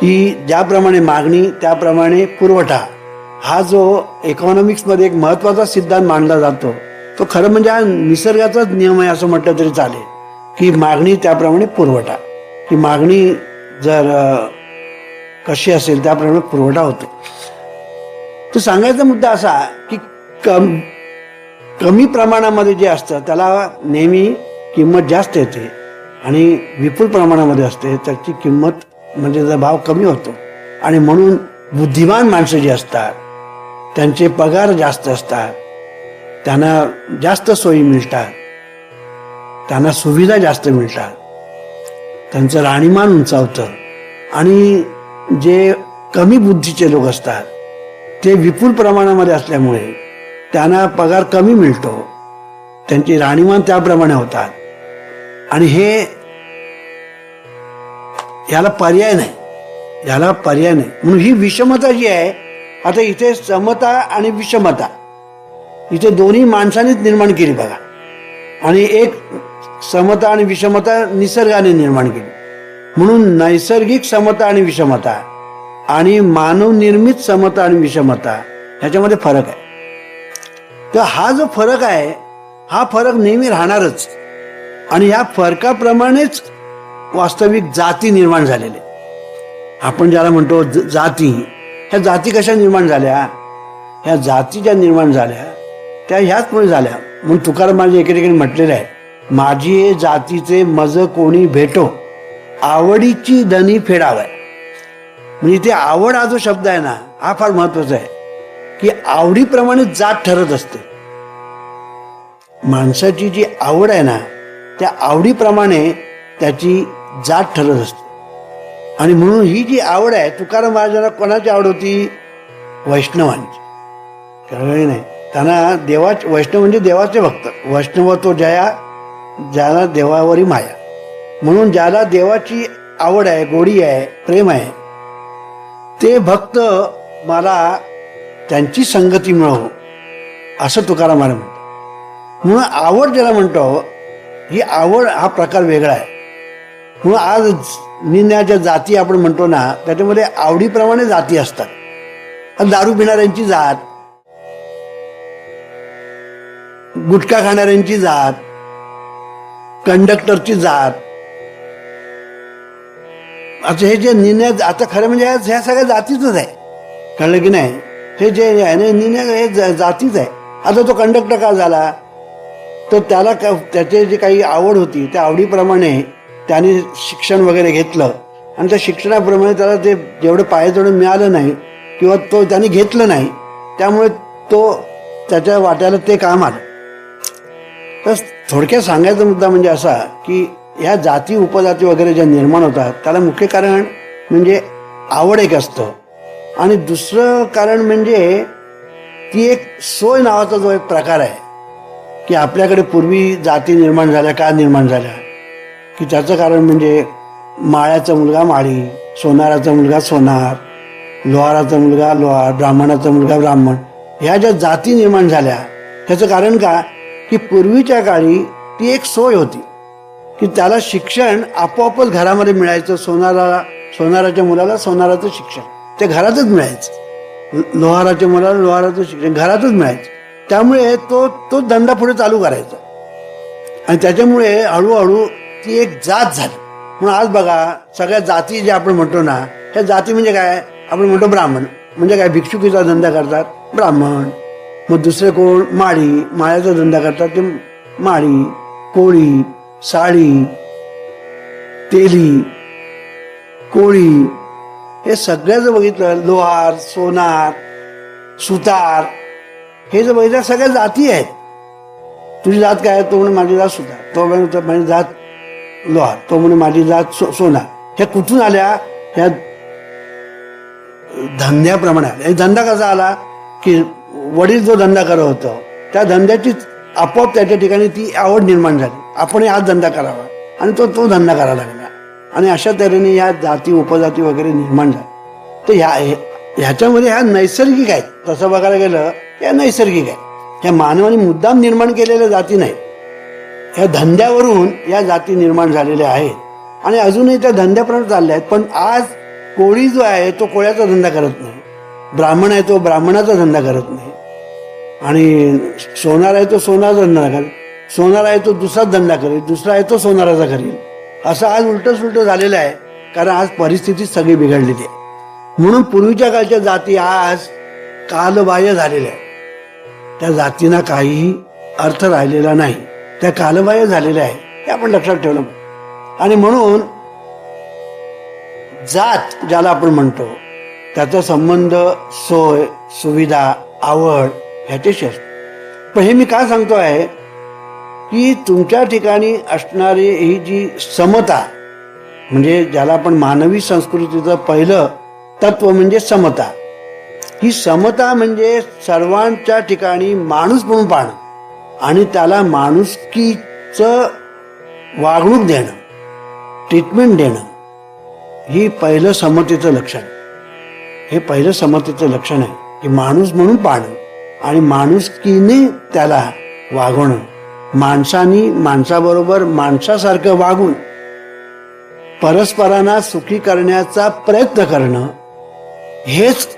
की ज्याप्रमाणे मागणी त्याप्रमाणे पुरवठा, हा जो इकॉनॉमिक्स मध्ये एक महत्वाचा सिद्धांत मानला जातो तो खरं म्हणजे हा निसर्गाचाच नियम आहे असं म्हटलं तरी चालेल. की मागणी त्याप्रमाणे पुरवठा, की मागणी जर कशी असेल त्याप्रमाणे पुरवठा होतो. तर सांगायचा मुद्दा असा की कमी प्रमाणामध्ये जे असतं त्याला नेहमी किंमत जास्त येते आणि विपुल प्रमाणामध्ये असते त्याची किंमत म्हणजे त्याचा भाव कमी होतो. आणि म्हणून बुद्धिमान माणसं जी असतात त्यांचे पगार जास्त असतात, त्यांना जास्त सोयी मिळतात, त्यांना सुविधा जास्त मिळतात, त्यांचं राहणीमान उंचावतं. आणि जे कमी बुद्धीचे लोक असतात ते विपुल प्रमाणामध्ये असल्यामुळे त्यांना पगार कमी मिळतो, त्यांची राहणीमान त्याप्रमाणे होतात आणि याला पर्याय नाही. म्हणून ही विषमता जी आहे, आता इथे समता आणि विषमता इथे दोन्ही माणसानेच निर्माण केली बघा. आणि एक समता आणि विषमता निसर्गाने निर्माण केली. म्हणून नैसर्गिक समता आणि विषमता आणि मानवनिर्मित समता आणि विषमता ह्याच्यामध्ये फरक आहे. तर हा जो फरक आहे हा फरक नेहमी राहणारच. आणि या फरकाप्रमाणेच वास्तविक जाती निर्माण झालेल्या. आपण ज्याला म्हणतो जाती, ह्या जाती कशा निर्माण झाल्या? ह्या जाती ज्या निर्माण झाल्या त्या ह्याचमुळे झाल्या. म्हणून तुकाराम महाराज एके ठिकाणी म्हटलेलं आहे, माझी जातीचे मज कोणी भेटो, आवडीची धनी फेडावाय. म्हणजे इथे आवड हा जो शब्द आहे ना हा फार महत्वाचा आहे, की आवडीप्रमाणे जात ठरत असते. माणसाची जी आवड आहे ना त्या आवडीप्रमाणे त्याची जात ठरत असते. आणि म्हणून ही जी आवड आहे, तुकाराम महाराजांना कोणाची आवड होती? वैष्णवांची. कळलं नाही? त्यांना वैष्णव म्हणजे देवाचे भक्त. वैष्णव तो जया, ज्याला देवावरी माया. म्हणून ज्याला देवाची आवड आहे, गोडी आहे, प्रेम आहे, ते भक्त मला त्यांची संगती मिळो असं तुकाराम महाराज म्हणतो. म्हणून आवड ज्याला म्हणतो, ही आवड हा प्रकार वेगळा आहे. म्हणून आज निन्याच्या जाती आपण म्हणतो ना त्याच्यामध्ये आवडीप्रमाणे जाती असतात. दारू पिणाऱ्यांची जात, गुटखा खाणाऱ्यांची जात, कंडक्टरची जात, असं हे जे निर्णय आता खरं म्हणजे ह्या सगळ्या जातीच आहे. कळलं की नाही? हे जे आहे ना निर्णय हे जातीच आहे. आता तो कंडक्टर का झाला? तर त्याला त्याचे जे काही आवड होती त्या आवडीप्रमाणे त्याने शिक्षण वगैरे घेतलं आणि त्या शिक्षणाप्रमाणे त्याला ते जेवढं पाहिजे तेवढं मिळालं नाही किंवा तो त्याने घेतलं नाही, त्यामुळे तो त्याच्या वाट्याला ते काम आलं. तर थोडक्यात सांगायचा मुद्दा म्हणजे असा की ह्या जाती उपजाती वगैरे ज्या निर्माण होतात त्याला मुख्य कारण म्हणजे आवड एक असतं, आणि दुसरं कारण म्हणजे ती एक सोय नावाचा जो एक प्रकार आहे की आपल्याकडे पूर्वी जाती निर्माण झाल्या. का निर्माण झाल्या की त्याचं कारण म्हणजे माळ्याचा मुलगा माळी, सोनाराचा मुलगा सोनार, लोहाराचा मुलगा लोहार, ब्राह्मणाचा मुलगा ब्राह्मण, ह्या ज्या जाती निर्माण झाल्या ह्याचं कारण का की पूर्वीच्या काळी ती एक सोय होती की त्याला शिक्षण आपोआपच घरामध्ये मिळायचं. सोनाराच्या मुलाला सोनाराचं शिक्षण ते घरातच मिळायचं, लोहाराच्या मुलाला लोहाराचं शिक्षण घरातच मिळायचं. त्यामुळे तो धंदा पुढे चालू करायचा आणि त्याच्यामुळे हळूहळू ती एक जात झाली. म्हणून आज बघा सगळ्या जाती ज्या आपण म्हणतो ना, ह्या जाती म्हणजे काय, आपण म्हणतो ब्राह्मण म्हणजे काय, भिक्षुकीचा धंदा करतात ब्राह्मण. मग दुसरे कोण माळी, माळ्याचा धंदा करतात ते माळी, कोळी, साळी, तेली, कोळी, हे सगळं जर बघितलं, लोहार, सोनार, सुतार, हे जर बघितलं सगळ्या जाती आहेत. तुझी जात काय, तो म्हणे माझी जात सुतार, तो म्हणे माझी जात लोहार, तो म्हणे माझी जात सोनार. ह्या कुठून आल्या, ह्या धंद्याप्रमाणे आल्या. धंदा कसा आला की वडील जो धंदा करत होतं त्या धंद्याची आपोआप त्याच्या ठिकाणी ती आवड निर्माण झाली, आपण हाच धंदा करावा, आणि तो धंदा करायला लागला. आणि अशा तऱ्हेने या जाती उपजाती वगैरे निर्माण झाल्या. तर ह्याच्यामध्ये ह्या नैसर्गिक आहेत. तसं बघायला गेलं या नैसर्गिक आहे. ह्या मानवाने मुद्दाम निर्माण केलेल्या जाती नाही, ह्या धंद्यावरून या जाती निर्माण झालेल्या आहेत आणि अजूनही त्या धंद्याप्रमाणे चालल्या आहेत. पण आज कोळी जो आहे तो कोळ्याचा धंदा करत नाही, ब्राह्मण आहे तो ब्राह्मणाचा धंदा करत नाही, आणि सोनार आहे तो सोनाराचा धंदा करेल, सोनार आहे तो दुसराच धंदा करेल, दुसरा आहे तो सोनाराचा करेल. असं आज उलटं सुलटं झालेलं आहे, कारण आज परिस्थिती सगळी बिघडलेली आहे. म्हणून पूर्वीच्या काळच्या जाती आज कालबाह्य झालेल्या आहेत. त्या जातींना काहीही अर्थ राहिलेला नाही, त्या कालबाह्य झालेल्या आहे, हे आपण लक्षात ठेवलं. आणि म्हणून जात ज्याला आपण म्हणतो त्याचा संबंध सोय, सुविधा, आवड ह्याच्याशी असतो. पण हे मी का सांगतो आहे की तुमच्या ठिकाणी असणारी ही जी समता, म्हणजे ज्याला आपण मानवी संस्कृतीचं पहिलं तत्व म्हणजे समता, ही समता म्हणजे सर्वांच्या ठिकाणी माणूस म्हणून पाहणं आणि त्याला माणुसकीचं वागणूक देणं, ट्रीटमेंट देणं, ही पहिलं समतेचं लक्षण. हे पहिलं समतेचं लक्षण आहे की माणूस म्हणून पाहणं आणि माणुसकीने त्याला वागवणं, माणसानी माणसाबरोबर माणसासारखं वागून परस्परांना सुखी करण्याचा प्रयत्न करणं, हेच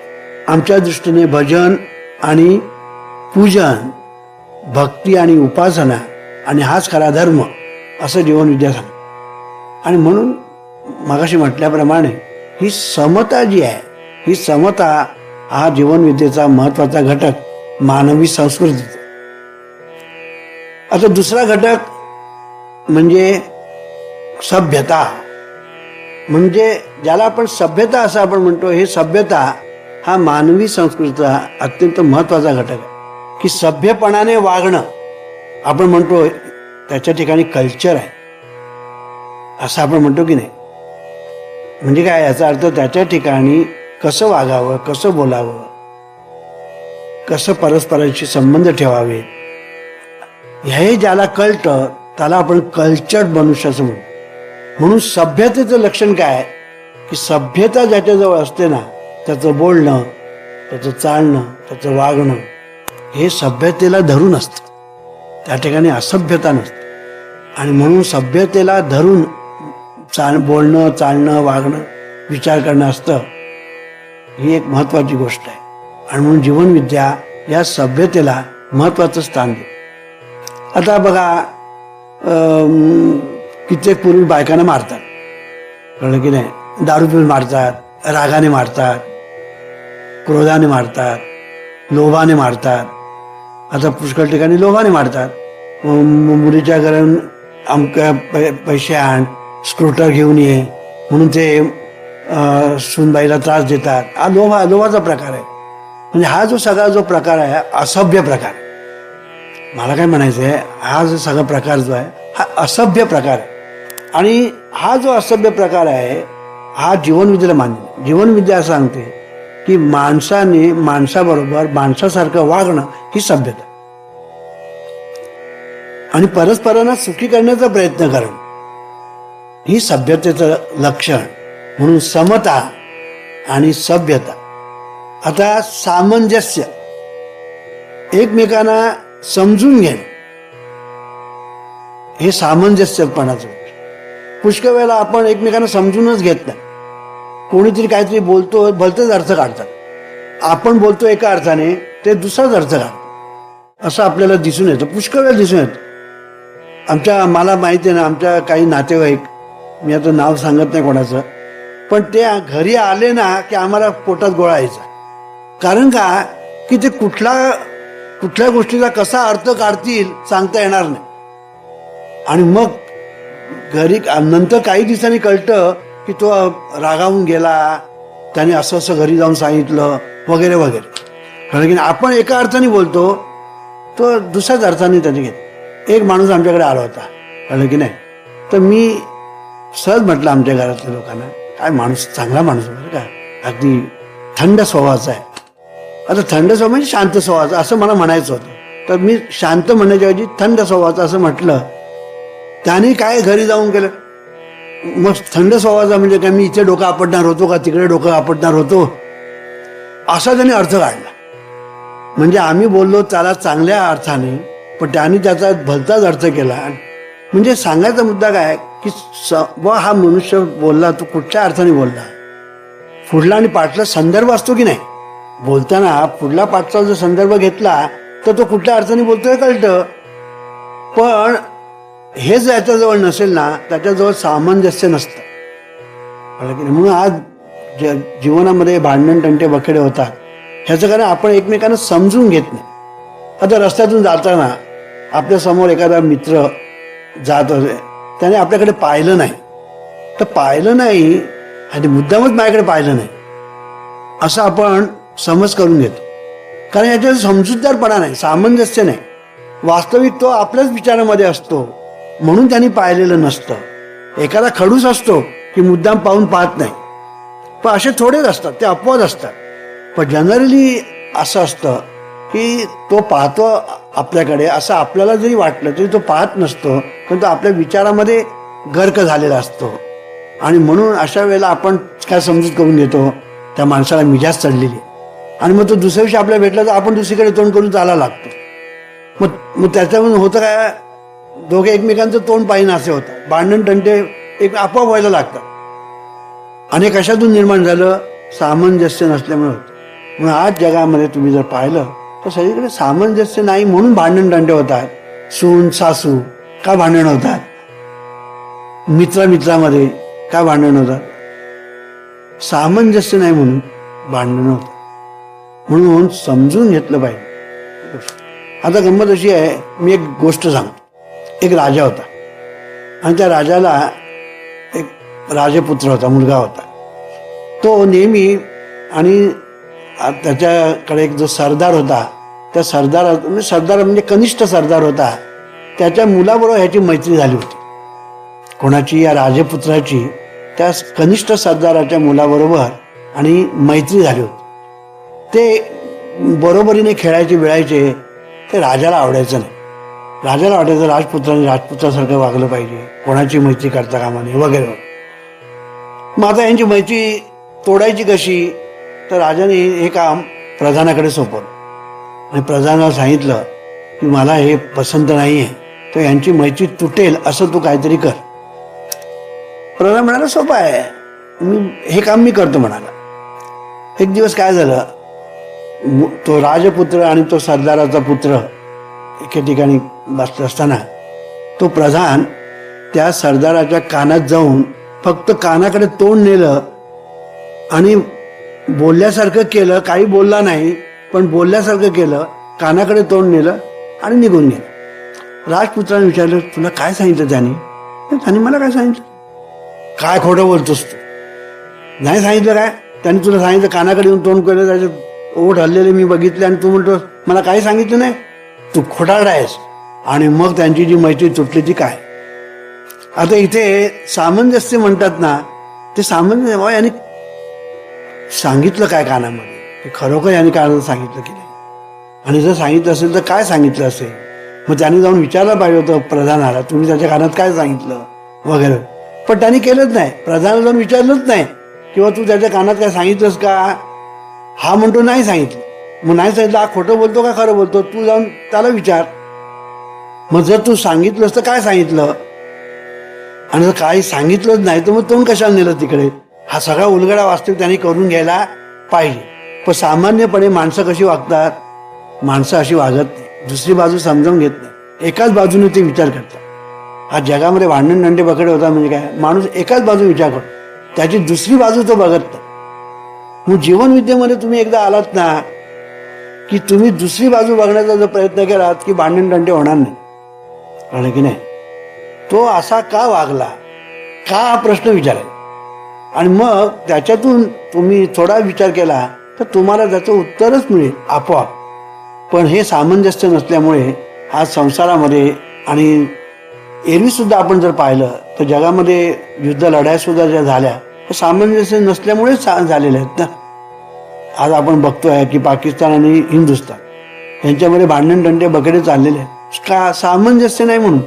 आमच्या दृष्टीने भजन आणि पूजन, भक्ती आणि उपासना, आणि हाच खरा धर्म असं जीवनविद्या सांगते. आणि म्हणून मगाशी म्हटल्याप्रमाणे ही समता जी आहे, ही समता हा जीवनविद्येचा महत्वाचा घटक मानवी संस्कृतीचा. आता दुसरा घटक म्हणजे सभ्यता, म्हणजे ज्याला आपण सभ्यता असं आपण म्हणतो. हे सभ्यता हा मानवी संस्कृतीचा अत्यंत महत्वाचा घटक आहे की सभ्यपणाने वागणं आपण म्हणतो, त्याच्या ठिकाणी कल्चर आहे असं आपण म्हणतो की नाही. म्हणजे काय, याचा अर्थ त्याच्या ठिकाणी कसं वागावं, कसं बोलावं, कसं परस्परांशी संबंध ठेवावे, हे ज्याला कळतं त्याला आपण कल्चर्ड मनुष्य असं म्हणतो. म्हणून सभ्यतेचं लक्षण काय की सभ्यता ज्याच्याजवळ असते ना, त्याचं बोलणं, त्याचं चालणं, त्याचं वागणं हे सभ्यतेला धरून असतं, त्या ठिकाणी असभ्यता नसते. आणि म्हणून सभ्यतेला धरून बोलणं, चालणं, वागणं, विचार करणं असतं, ही एक महत्वाची गोष्ट आहे. आणि म्हणून जीवनविद्या या सभ्यतेला महत्वाचं स्थान देते. आता बघा, कित्येक पूर्वी बायकांना मारतात, कळलं की नाही, दारू पिऊन मारतात, रागाने मारतात, क्रोधाने मारतात, लोभाने मारतात. आता पुष्कळ ठिकाणी लोभाने मारतात. मुलीच्या घरून अमक्या पैसे आण, स्कूटर घेऊन ये म्हणून ते सूनबाईला त्रास देतात. हा लोभाचा प्रकार आहे. म्हणजे हा जो सगळा जो प्रकार आहे असभ्य प्रकार आहे. मला काय म्हणायचं आहे, हा जो सगळा प्रकार जो आहे हा असभ्य प्रकार आहे. आणि हा जो असभ्य प्रकार आहे हा जीवनविद्येला मान्य नाही. जीवनविद्या असं सांगते की माणसाने माणसाबरोबर माणसासारखं वागणं ही सभ्यता आणि परस्परांना सुखी करण्याचा प्रयत्न करणं ही सभ्यतेचं लक्षण. म्हणून समता आणि सभ्यता. आता सामंजस्य, एकमेकांना समजून घेणं हे सामंजस्यपणाचं. पुष्कळ वेळेला आपण एकमेकांना समजूनच घेत नाही. कोणीतरी काहीतरी बोलतो, भलतेच अर्थ काढतात. आपण बोलतो एका अर्थाने, ते दुसराच अर्थ काढतात. असं आपल्याला दिसून येतं, पुष्कळ वेळा दिसून येतं. मला माहिती आहे ना, आमच्या काही नातेवाईक, मी आता नाव सांगत नाही कोणाचं, पण ते घरी आले ना की आम्हाला पोटात गोळा यायचा. कारण का की ते कुठल्या गोष्टीचा कसा अर्थ काढतील सांगता येणार नाही. आणि मग घरी नंतर काही दिवसांनी कळतं की तो रागावून गेला, त्याने असं असं घरी जाऊन सांगितलं वगैरे वगैरे. कारण की आपण एका अर्थाने बोलतो, तो दुसऱ्याच अर्थाने त्याने घेत. एक माणूस आमच्याकडे आला होता, कळलं की नाही. तर मी सहज म्हटलं आमच्या घरातल्या लोकांना, काय माणूस, चांगला माणूस होता का, अगदी थंड स्वभावाचा आहे. आता थंड स्वभाव म्हणजे शांत स्वभावाचा असं मला म्हणायचं होतं. तर मी शांत म्हणण्याच्या ऐवजी थंड स्वभावाचा असं म्हटलं. त्याने काय घरी जाऊन केलं, मग थंड स्वभावाचा म्हणजे काय, मी इथे डोकं आपटणार होतो का तिकडे डोकं आपटणार होतो, असा त्याने अर्थ काढला. म्हणजे आम्ही बोललो त्याला चांगल्या अर्थाने, पण त्याने त्याचा भलताच अर्थ केला. म्हणजे सांगायचा मुद्दा काय की हा मनुष्य बोलला, तो कुठल्या अर्थाने बोलला, पुढला आणि पाठला संदर्भ असतो की नाही. बोलताना पुढला पाठचा जर संदर्भ घेतला तर तो कुठल्या अर्थाने बोलतोय कळतं. पण हे जर याच्याजवळ नसेल ना, त्याच्याजवळ सामंजस्य नसतं. म्हणून आज जीवनामध्ये भांडण तंटे बखेडे होतात. ह्याचं कारण आपण एकमेकांना समजून घेत नाही. आता रस्त्यातून जाताना आपल्या समोर एखादा मित्र जात असे, त्याने आपल्याकडे पाहिलं नाही, तर पाहिलं नाही आणि मुद्दामच माझ्याकडे पाहिलं नाही असं आपण समज करून घेतो. कारण याच्यात समजूतदारपणा नाही, सामंजस्य नाही. वास्तविक तो आपल्याच विचारामध्ये असतो म्हणून त्यांनी पाहिलेलं नसतं. एखादा खडूस असतो की मुद्दाम पाहून पाहत नाही, पण असे थोडेच असतात, ते अपवाद असतात. पण जनरली असं असतं की तो पाहतो आपल्याकडे, असं आपल्याला जरी वाटलं तरी तो पाहत नसतो, पण तो आपल्या विचारामध्ये गर्क झालेला असतो. आणि म्हणून अशा वेळेला आपण काय समजूत करून घेतो, त्या माणसाला मिजाज चढलेली, आणि मग तो दुसऱ्या दिवशी आपल्याला भेटला तर आपण दुसरीकडे तोंड करून चालायला लागतो. मग त्याच्यामधून होतं काय, दोघे एकमेकांचं तोंड पाहिजे असे होतात. भांडण तंटे एक आपोआप व्हायला लागतात. आणि कशातून निर्माण झालं, सामंजस्य नसल्यामुळे होतं. म्हणून आज जगामध्ये तुम्ही जर पाहिलं तर सगळीकडे सामंजस्य नाही, म्हणून भांडण तंटे होतात. सून सासू का भांडण होतात, मित्रामध्ये का भांडण होतात, सामंजस्य नाही म्हणून भांडण होतात. म्हणून समजून घेतलं पाहिजे. आता गंमत अशी आहे, मी एक गोष्ट सांगतो. एक राजा होता आणि त्या राजाला एक राजपुत्र होता, मुलगा होता. तो नेहमी, आणि त्याच्याकडे एक जो सरदार होता, त्या सरदार म्हणजे कनिष्ठ सरदार होता, त्याच्या मुलाबरोबर ह्याची मैत्री झाली होती. कोणाची, या राजपुत्राची त्या कनिष्ठ सरदाराच्या मुलाबरोबर आणि मैत्री झाली होती. ते बरोबरीने खेळायचे बिळायचे. ते राजाला आवडायचं नाही. राजाला वाटायचं राजपुत्राने राजपुत्रासारखं वागलं पाहिजे, कोणाची मैत्री करता कामा नये वगैरे. मग आता यांची मैत्री तोडायची कशी, तर राजाने हे काम प्रधानाकडे सोपवलं आणि प्रधानाला सांगितलं की मला हे पसंत नाहीये, तर यांची मैत्री तुटेल असं तू काहीतरी कर. प्रधान म्हणाला सोपं आहे, हे काम मी करतो म्हणाला. एक दिवस काय झालं, तो राजपुत्र आणि तो सरदाराचा पुत्र एके ठिकाणी बसले असताना तो प्रधान त्या सरदाराच्या कानात जाऊन फक्त कानाकडे तोंड नेलं आणि बोलल्यासारखं केलं. काही बोलला नाही, पण बोलल्यासारखं केलं, कानाकडे तोंड नेलं आणि निघून गेलं. राजपुत्राने विचारलं, तुला काय सांगितलं त्याने मला काय सांगितलं, काय खोटं बोलतोस तू, नाही सांगितलं काय, त्याने तुला सांगितलं कानाकडे येऊन तोंड केलं, त्याच्या ओठ हल्लेले मी बघितले आणि तू म्हणतो मला काही सांगितलं नाही, तू खोटारडा आहेस. आणि मग त्यांची जी मैत्री तुटली ती काय. आता इथे सामंजस्य म्हणतात ना, ते सामंजस्य यांनी सांगितलं काय कानामध्ये, ते खरोखर यांनी कानाला सांगितलं की नाही, आणि जर सांगितलं असेल तर काय सांगितलं असेल. मग त्यांनी जाऊन विचारलं पाहिजे होतं प्रधानाला, तुम्ही त्याच्या कानात काय सांगितलं वगैरे. पण त्यांनी केलंच नाही, प्रधानाला जाऊन विचारलंच नाही किंवा तू त्याच्या कानात काय सांगितलंस का. हा म्हणतो नाही सांगितलं. मग नाही सांगितलं, हा खोटं बोलतो का खरं बोलतो, तू जाऊन त्याला विचार. मग जर तू सांगितलंस तर काय सांगितलं, आणि जर काही सांगितलंच नाही तर मग तोंड कशाला नेलं तिकडे. हा सगळा उलगडा वास्तविक त्यांनी करून घ्यायला पाहिजे. पण सामान्यपणे माणसं कशी वागतात, माणसं अशी वागत नाही, दुसरी बाजू समजावून घेत नाही, एकाच बाजूने ते विचार करतात. हा जगामध्ये भांडण नंडे बकडे होता म्हणजे काय, माणूस एकाच बाजू विचार करतो, त्याची दुसरी बाजू तो बघत नाही. मग जीवनविद्येमध्ये तुम्ही एकदा आलात ना की तुम्ही दुसरी बाजू बघण्याचा जर प्रयत्न केलात की भांडण तंटे होणार नाही. कळलं की नाही. तो असा का वागला, का हा प्रश्न विचारायचा, आणि मग त्याच्यातून तुम्ही थोडा विचार केला तर तुम्हाला त्याचं उत्तरच मिळेल आपोआप. पण हे सामंजस्य नसल्यामुळे आज संसारामध्ये आणि एरवी सुद्धा आपण जर पाहिलं तर जगामध्ये युद्ध लढाया सुद्धा ज्या झाल्या हे सामंजस्य नसल्यामुळेच झालेल्या आहेत ना. आज आपण बघतोय की पाकिस्तान आणि हिंदुस्थान यांच्यामध्ये भांडण तंटे बकडे चाललेले आहेत का, सामंजस्य नाही म्हणून.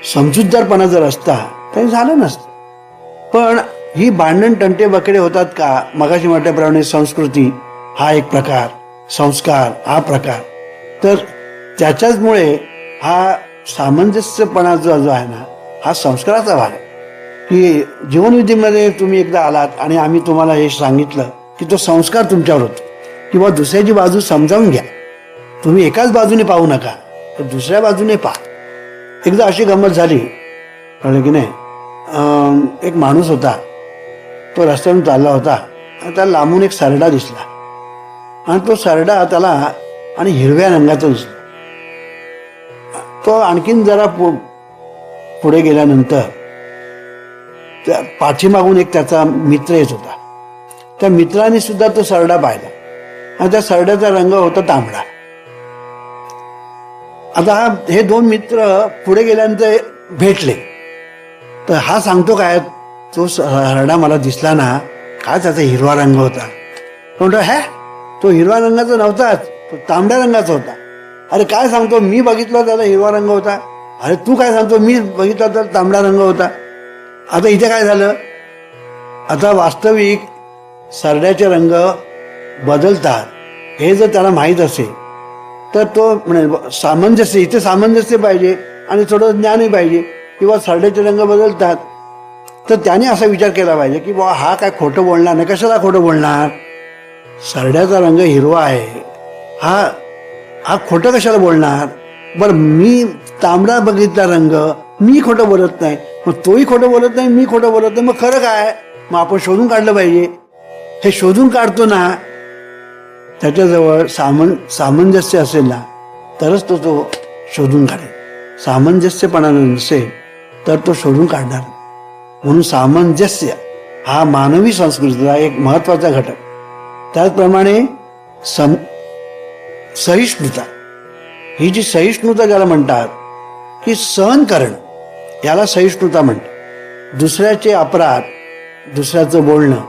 समजूतदारपणा जर असता तर झालं नसतं. पण ही भांडण तंटे बकडे होतात का, मगाशी म्हटल्याप्रमाणे संस्कृती हा एक प्रकार, संस्कार हा प्रकार, तर त्याच्याचमुळे हा सामंजस्यपणा जो आहे ना हा संस्काराचा भाग आहे. की जीवनविधीमध्ये तुम्ही एकदा आलात आणि आम्ही तुम्हाला हे सांगितलं की तो संस्कार तुमच्यावर होतो, किंवा दुसऱ्याची बाजू समजावून घ्या. तुम्ही एकाच बाजूने पाहू नका, तर दुसऱ्या बाजूने पहा. एकदा अशी गंमत झाली, कळलं की नाही. एक माणूस होता, तो रस्त्यावरून चालला होता आणि त्याला लांबून एक सरडा दिसला, आणि तो सरडा त्याला आणि हिरव्या रंगाचा दिसला. तो आणखीन जरा पुढे गेल्यानंतर त्या पाठीमागून एक त्याचा मित्र येत होता. त्या मित्राने सुद्धा तो सरडा पाहिला आणि त्या सरड्याचा रंग होता तांबडा. आता हे दोन मित्र पुढे गेल्यानंतर भेटले, तर हा सांगतो काय, तो सरडा मला दिसला ना, काय त्याचा हिरवा रंग होता. म्हणतो हे तो हिरवा रंगाचा नव्हताच, तो तांबड्या रंगाचा होता. अरे काय सांगतो, मी बघितला त्याला हिरवा रंग होता. अरे तू काय सांगतो, मी बघितला तर तांबडा रंग होता. आता इथे काय झालं, आता वास्तविक सरड्याचे रंग बदलतात हे जर त्याला माहीत असेल तर तो म्हणजे सामंजस्य, इथे सामंजस्य पाहिजे आणि थोडं ज्ञानही पाहिजे, किंवा सरड्याचे रंग बदलतात. तर त्याने असा विचार केला पाहिजे की बाबा हा काय खोटं बोलणार नाही. कशाला खोटं बोलणार, सरड्याचा रंग हिरवा आहे, हा खोटं कशाला बोलणार. बरं मी तांबडा बघितला रंग, मी खोटं बोलत नाही, मग तोही खोटं बोलत नाही, मी खोटं बोलत नाही, मग खरं काय. मग आपण शोधून काढलं पाहिजे. हे शोधून काढतो ना, त्याच्याजवळ सामंजस्य असेल ना तरच तो शोधून काढेल. सामंजस्यपणा नसेल तर तो शोधून काढणार. म्हणून सामंजस्य हा मानवी संस्कृतीचा एक महत्वाचा घटक. त्याचप्रमाणे सहिष्णुता, ही जी सहिष्णुता ज्याला म्हणतात की सहन करणं, याला सहिष्णुता म्हणतात. दुसऱ्याचे अपराध, दुसऱ्याचं बोलणं.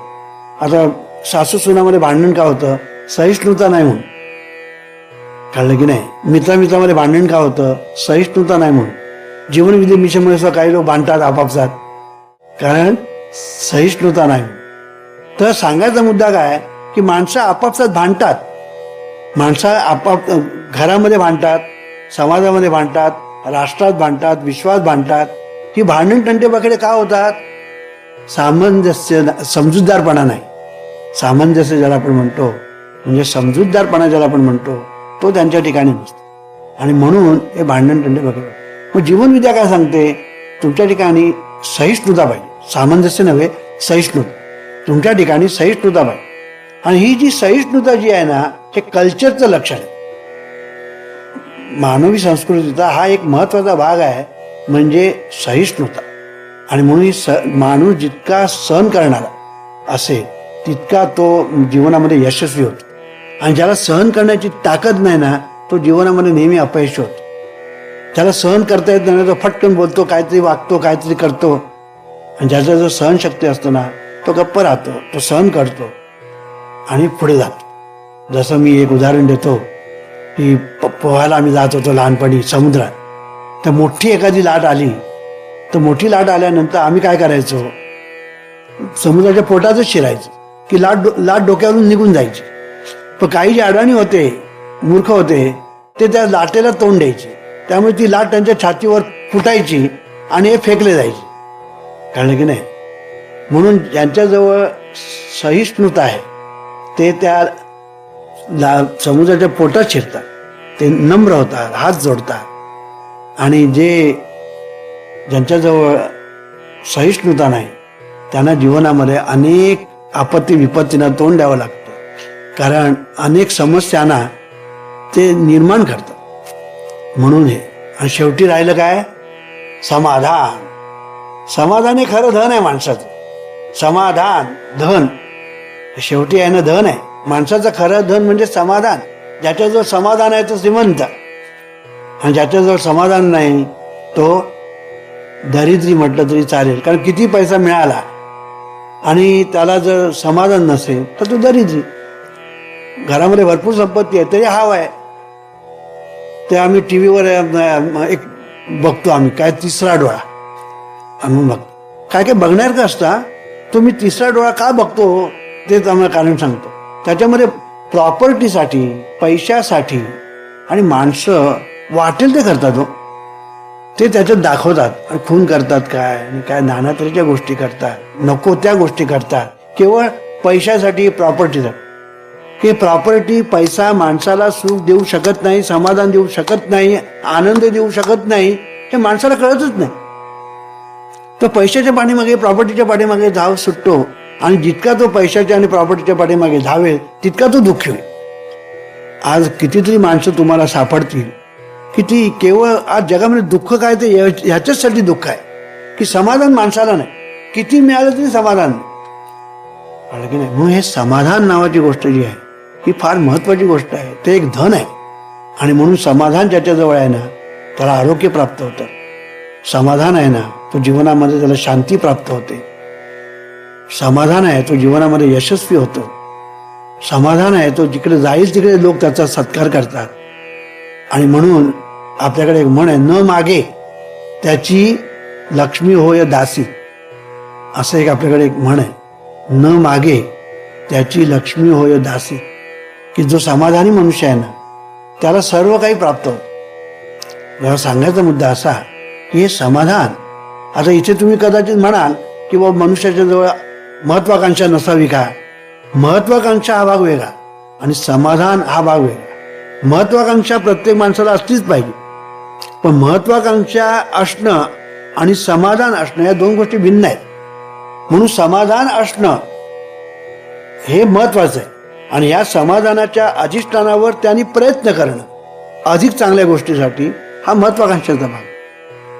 आता सासू सुनामध्ये भांडण का होतं, सहिष्णुता नाही म्हणून. कळलं की नाही. मित्रामित्रामध्ये भांडण का होतं, सहिष्णुता नाही म्हणून. जीवनविधी मिशनमुळे सुद्धा काही लोक भांडतात आपापसात, कारण सहिष्णुता नाही. तर सांगायचा मुद्दा काय की माणसं आपापसात भांडतात, माणसं घरामध्ये भांडतात, समाजामध्ये भांडतात, राष्ट्रात भांडतात, विश्वात भांडतात. ही भांडण तंटेबाकडे का होतात, सामंजस्य, समजूतदारपणा नाही. सामंजस्य ज्याला आपण म्हणतो, म्हणजे समजूतदारपणा ज्याला आपण म्हणतो, तो त्यांच्या ठिकाणी नसतो, आणि म्हणून हे भांडण तंटे बघा. मग जीवनविद्या काय सांगते, तुमच्या ठिकाणी सहिष्णुता पाहिजे, सामंजस्य नव्हे, सहिष्णुता. तुमच्या ठिकाणी सहिष्णुता पाहिजे. आणि ही जी सहिष्णुता जी आहे ना, हे कल्चरचं लक्षण आहे. मानवी संस्कृतीचा हा एक महत्वाचा भाग आहे, म्हणजे सहिष्णुता. आणि म्हणून माणूस जितका सहन करणारा असेल तितका तो जीवनामध्ये यशस्वी होतो. आणि ज्याला सहन करण्याची ताकद नाही ना, तो जीवनामध्ये नेहमी अपयशी होतो. ज्याला सहन करता येत नाही तो फटकन बोलतो, काहीतरी वागतो, काहीतरी करतो. आणि ज्याचा जो सहनशक्ती असतो ना, तो गप्प राहतो, तो सहन करतो आणि पुढे जातो. जसं मी एक उदाहरण देतो की पोहायला आम्ही जात होतो लहानपणी समुद्रात. तर मोठी एखादी लाट आली, तर मोठी लाट आल्यानंतर आम्ही काय करायचो, समुद्राच्या पोटातच शिरायचं की लाट डोक्यावरून निघून जायची. पण काही जे अडाणी होते, मूर्ख होते, ते त्या लाटेला तोंड द्यायचे. त्यामुळे ती लाट त्यांच्या छातीवर फुटायची आणि हे फेकले जायचे. कळलं की नाही? म्हणून ज्यांच्याजवळ सहिष्णुता आहे ते त्या समुद्राच्या पोटात शिरतात, ते नम्र होतात, हात जोडतात. आणि ज्यांच्याजवळ सहिष्णुता नाही त्यांना जीवनामध्ये अनेक आपत्ती विपत्तींना तोंड द्यावं लागतं. कारण अनेक समस्यांना ते निर्माण करतात. म्हणून हे आणि शेवटी राहिलं काय? समाधान. समाधान हे खरं धन आहे माणसाचं. समाधान, धन शेवटी आहे ना, धन आहे माणसाचं खरं धन म्हणजे समाधान. ज्याच्याजवळ समाधान आहे तो श्रीमंत, आणि ज्याच्याजवळ समाधान नाही तो दरिद्री म्हटलं तरी चालेल. कारण किती पैसा मिळाला आणि त्याला जर समाधान नसेल तर तो दरिद्री. घरामध्ये भरपूर संपत्ती आहे तरी हाव आहे. ते आम्ही टी व्हीवर एक बघतो आम्ही, काय तिसरा डोळा आम्ही बघतो. काय काय बघण्यासारखं असता, तो मी तिसरा डोळा का बघतो तेच आम्हाला कारण सांगतो. त्याच्यामध्ये प्रॉपर्टीसाठी, पैशासाठी आणि माणसं वाटेल ते करतात हो. ते त्याच्यात दाखवतात आणि खून करतात काय आणि काय नाना तऱ्हेच्या गोष्टी करतात, नको त्या गोष्टी करतात केवळ पैशासाठी, प्रॉपर्टीसाठी. की प्रॉपर्टी, पैसा माणसाला सुख देऊ शकत नाही, समाधान देऊ शकत नाही, आनंद देऊ शकत नाही, हे माणसाला कळतच नाही. तो पैशाच्या पाठीमागे, प्रॉपर्टीच्या पाठीमागे धाव सुटतो. आणि जितका तो पैशाच्या आणि प्रॉपर्टीच्या पाठीमागे धावेल तितका तो दुःखी होईल. आज कितीतरी माणसं तुम्हाला सापडतील किती केवळ आज जगामध्ये दुःख काय ते ह्याच्याचसाठी दुःख आहे की समाधान माणसाला नाही. किती मिळालं तरी समाधान नाही. की नाही? म्हणून हे समाधान नावाची गोष्ट जी आहे ही फार महत्वाची गोष्ट आहे. ते एक धन आहे. आणि म्हणून समाधान ज्याच्याजवळ आहे ना त्याला आरोग्य प्राप्त होतं. समाधान आहे ना तो जीवनामध्ये त्याला शांती प्राप्त होते. समाधान आहे तो जीवनामध्ये यशस्वी होतो. समाधान आहे तो जिकडे जाईल तिकडे लोक त्याचा सत्कार करतात. आणि म्हणून आपल्याकडे एक म्हण आहे, न मागे त्याची लक्ष्मी होय दासी. असं एक आपल्याकडे एक म्हण आहे, न मागे त्याची लक्ष्मी होय दासी. की जो समाधानी मनुष्य आहे ना त्याला सर्व काही प्राप्त होतं. मला सांगायचा मुद्दा असा की हे समाधान, आता इथे तुम्ही कदाचित म्हणाल की बाबा मनुष्याच्या जवळ महत्वाकांक्षा नसावी का? महत्वाकांक्षा हा भाग वेगळा आणि समाधान हा भाग वेगळा. महत्वाकांक्षा प्रत्येक माणसाला असलीच पाहिजे, पण महत्वाकांक्षा असणं आणि समाधान असणं या दोन गोष्टी भिन्न आहेत. म्हणून समाधान असणं हे महत्वाचं आहे आणि या समाधानाच्या अधिष्ठानावर त्यांनी प्रयत्न करणं अधिक चांगल्या गोष्टीसाठी हा महत्वाकांक्षाचा भाग.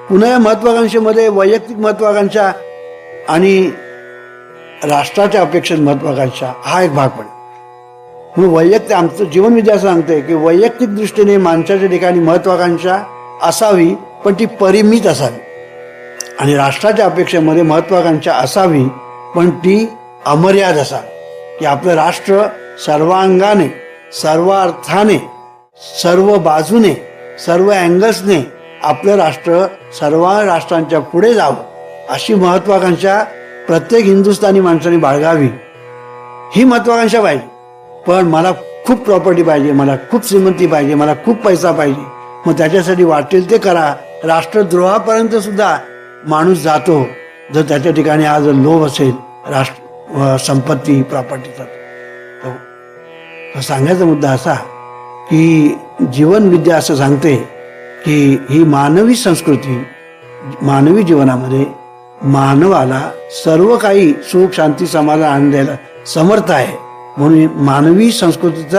पुन्हा या महत्वाकांक्षेमध्ये वैयक्तिक महत्वाकांक्षा आणि राष्ट्राच्या अपेक्षित महत्वाकांक्षा हा एक भाग पडतो. म्हणून वैयक्तिक आमचं जीवनविद्या असं सांगते की वैयक्तिक दृष्टीने माणसाच्या ठिकाणी महत्वाकांक्षा असावी पण ती परिमित असावी, आणि राष्ट्राच्या अपेक्षेमध्ये महत्वाकांक्षा असावी पण ती अमर्याद असावी. की आपलं राष्ट्र सर्वांगाने, सर्व अर्थाने, सर्व बाजूने, सर्व अँगल्सने आपलं राष्ट्र सर्व राष्ट्रांच्या पुढे जावं अशी महत्वाकांक्षा प्रत्येक हिंदुस्थानी माणसाने बाळगावी. ही महत्वाकांक्षा पाहिजे. पण मला खूप प्रॉपर्टी पाहिजे, मला खूप श्रीमंती पाहिजे, मला खूप पैसा पाहिजे, मग त्याच्यासाठी वाटेल ते करा. राष्ट्रद्रोहापर्यंत सुद्धा माणूस जातो जर त्याच्या ठिकाणी आज लोभ असेल संपत्ती, प्रॉपर्टीचा. सांगायचा मुद्दा असा की जीवनविद्या असं सांगते की ही मानवी संस्कृती मानवी जीवनामध्ये मानवाला सर्व काही सुख, शांती, समाधान आणून द्यायला समर्थ आहे. म्हणून मानवी संस्कृतीचा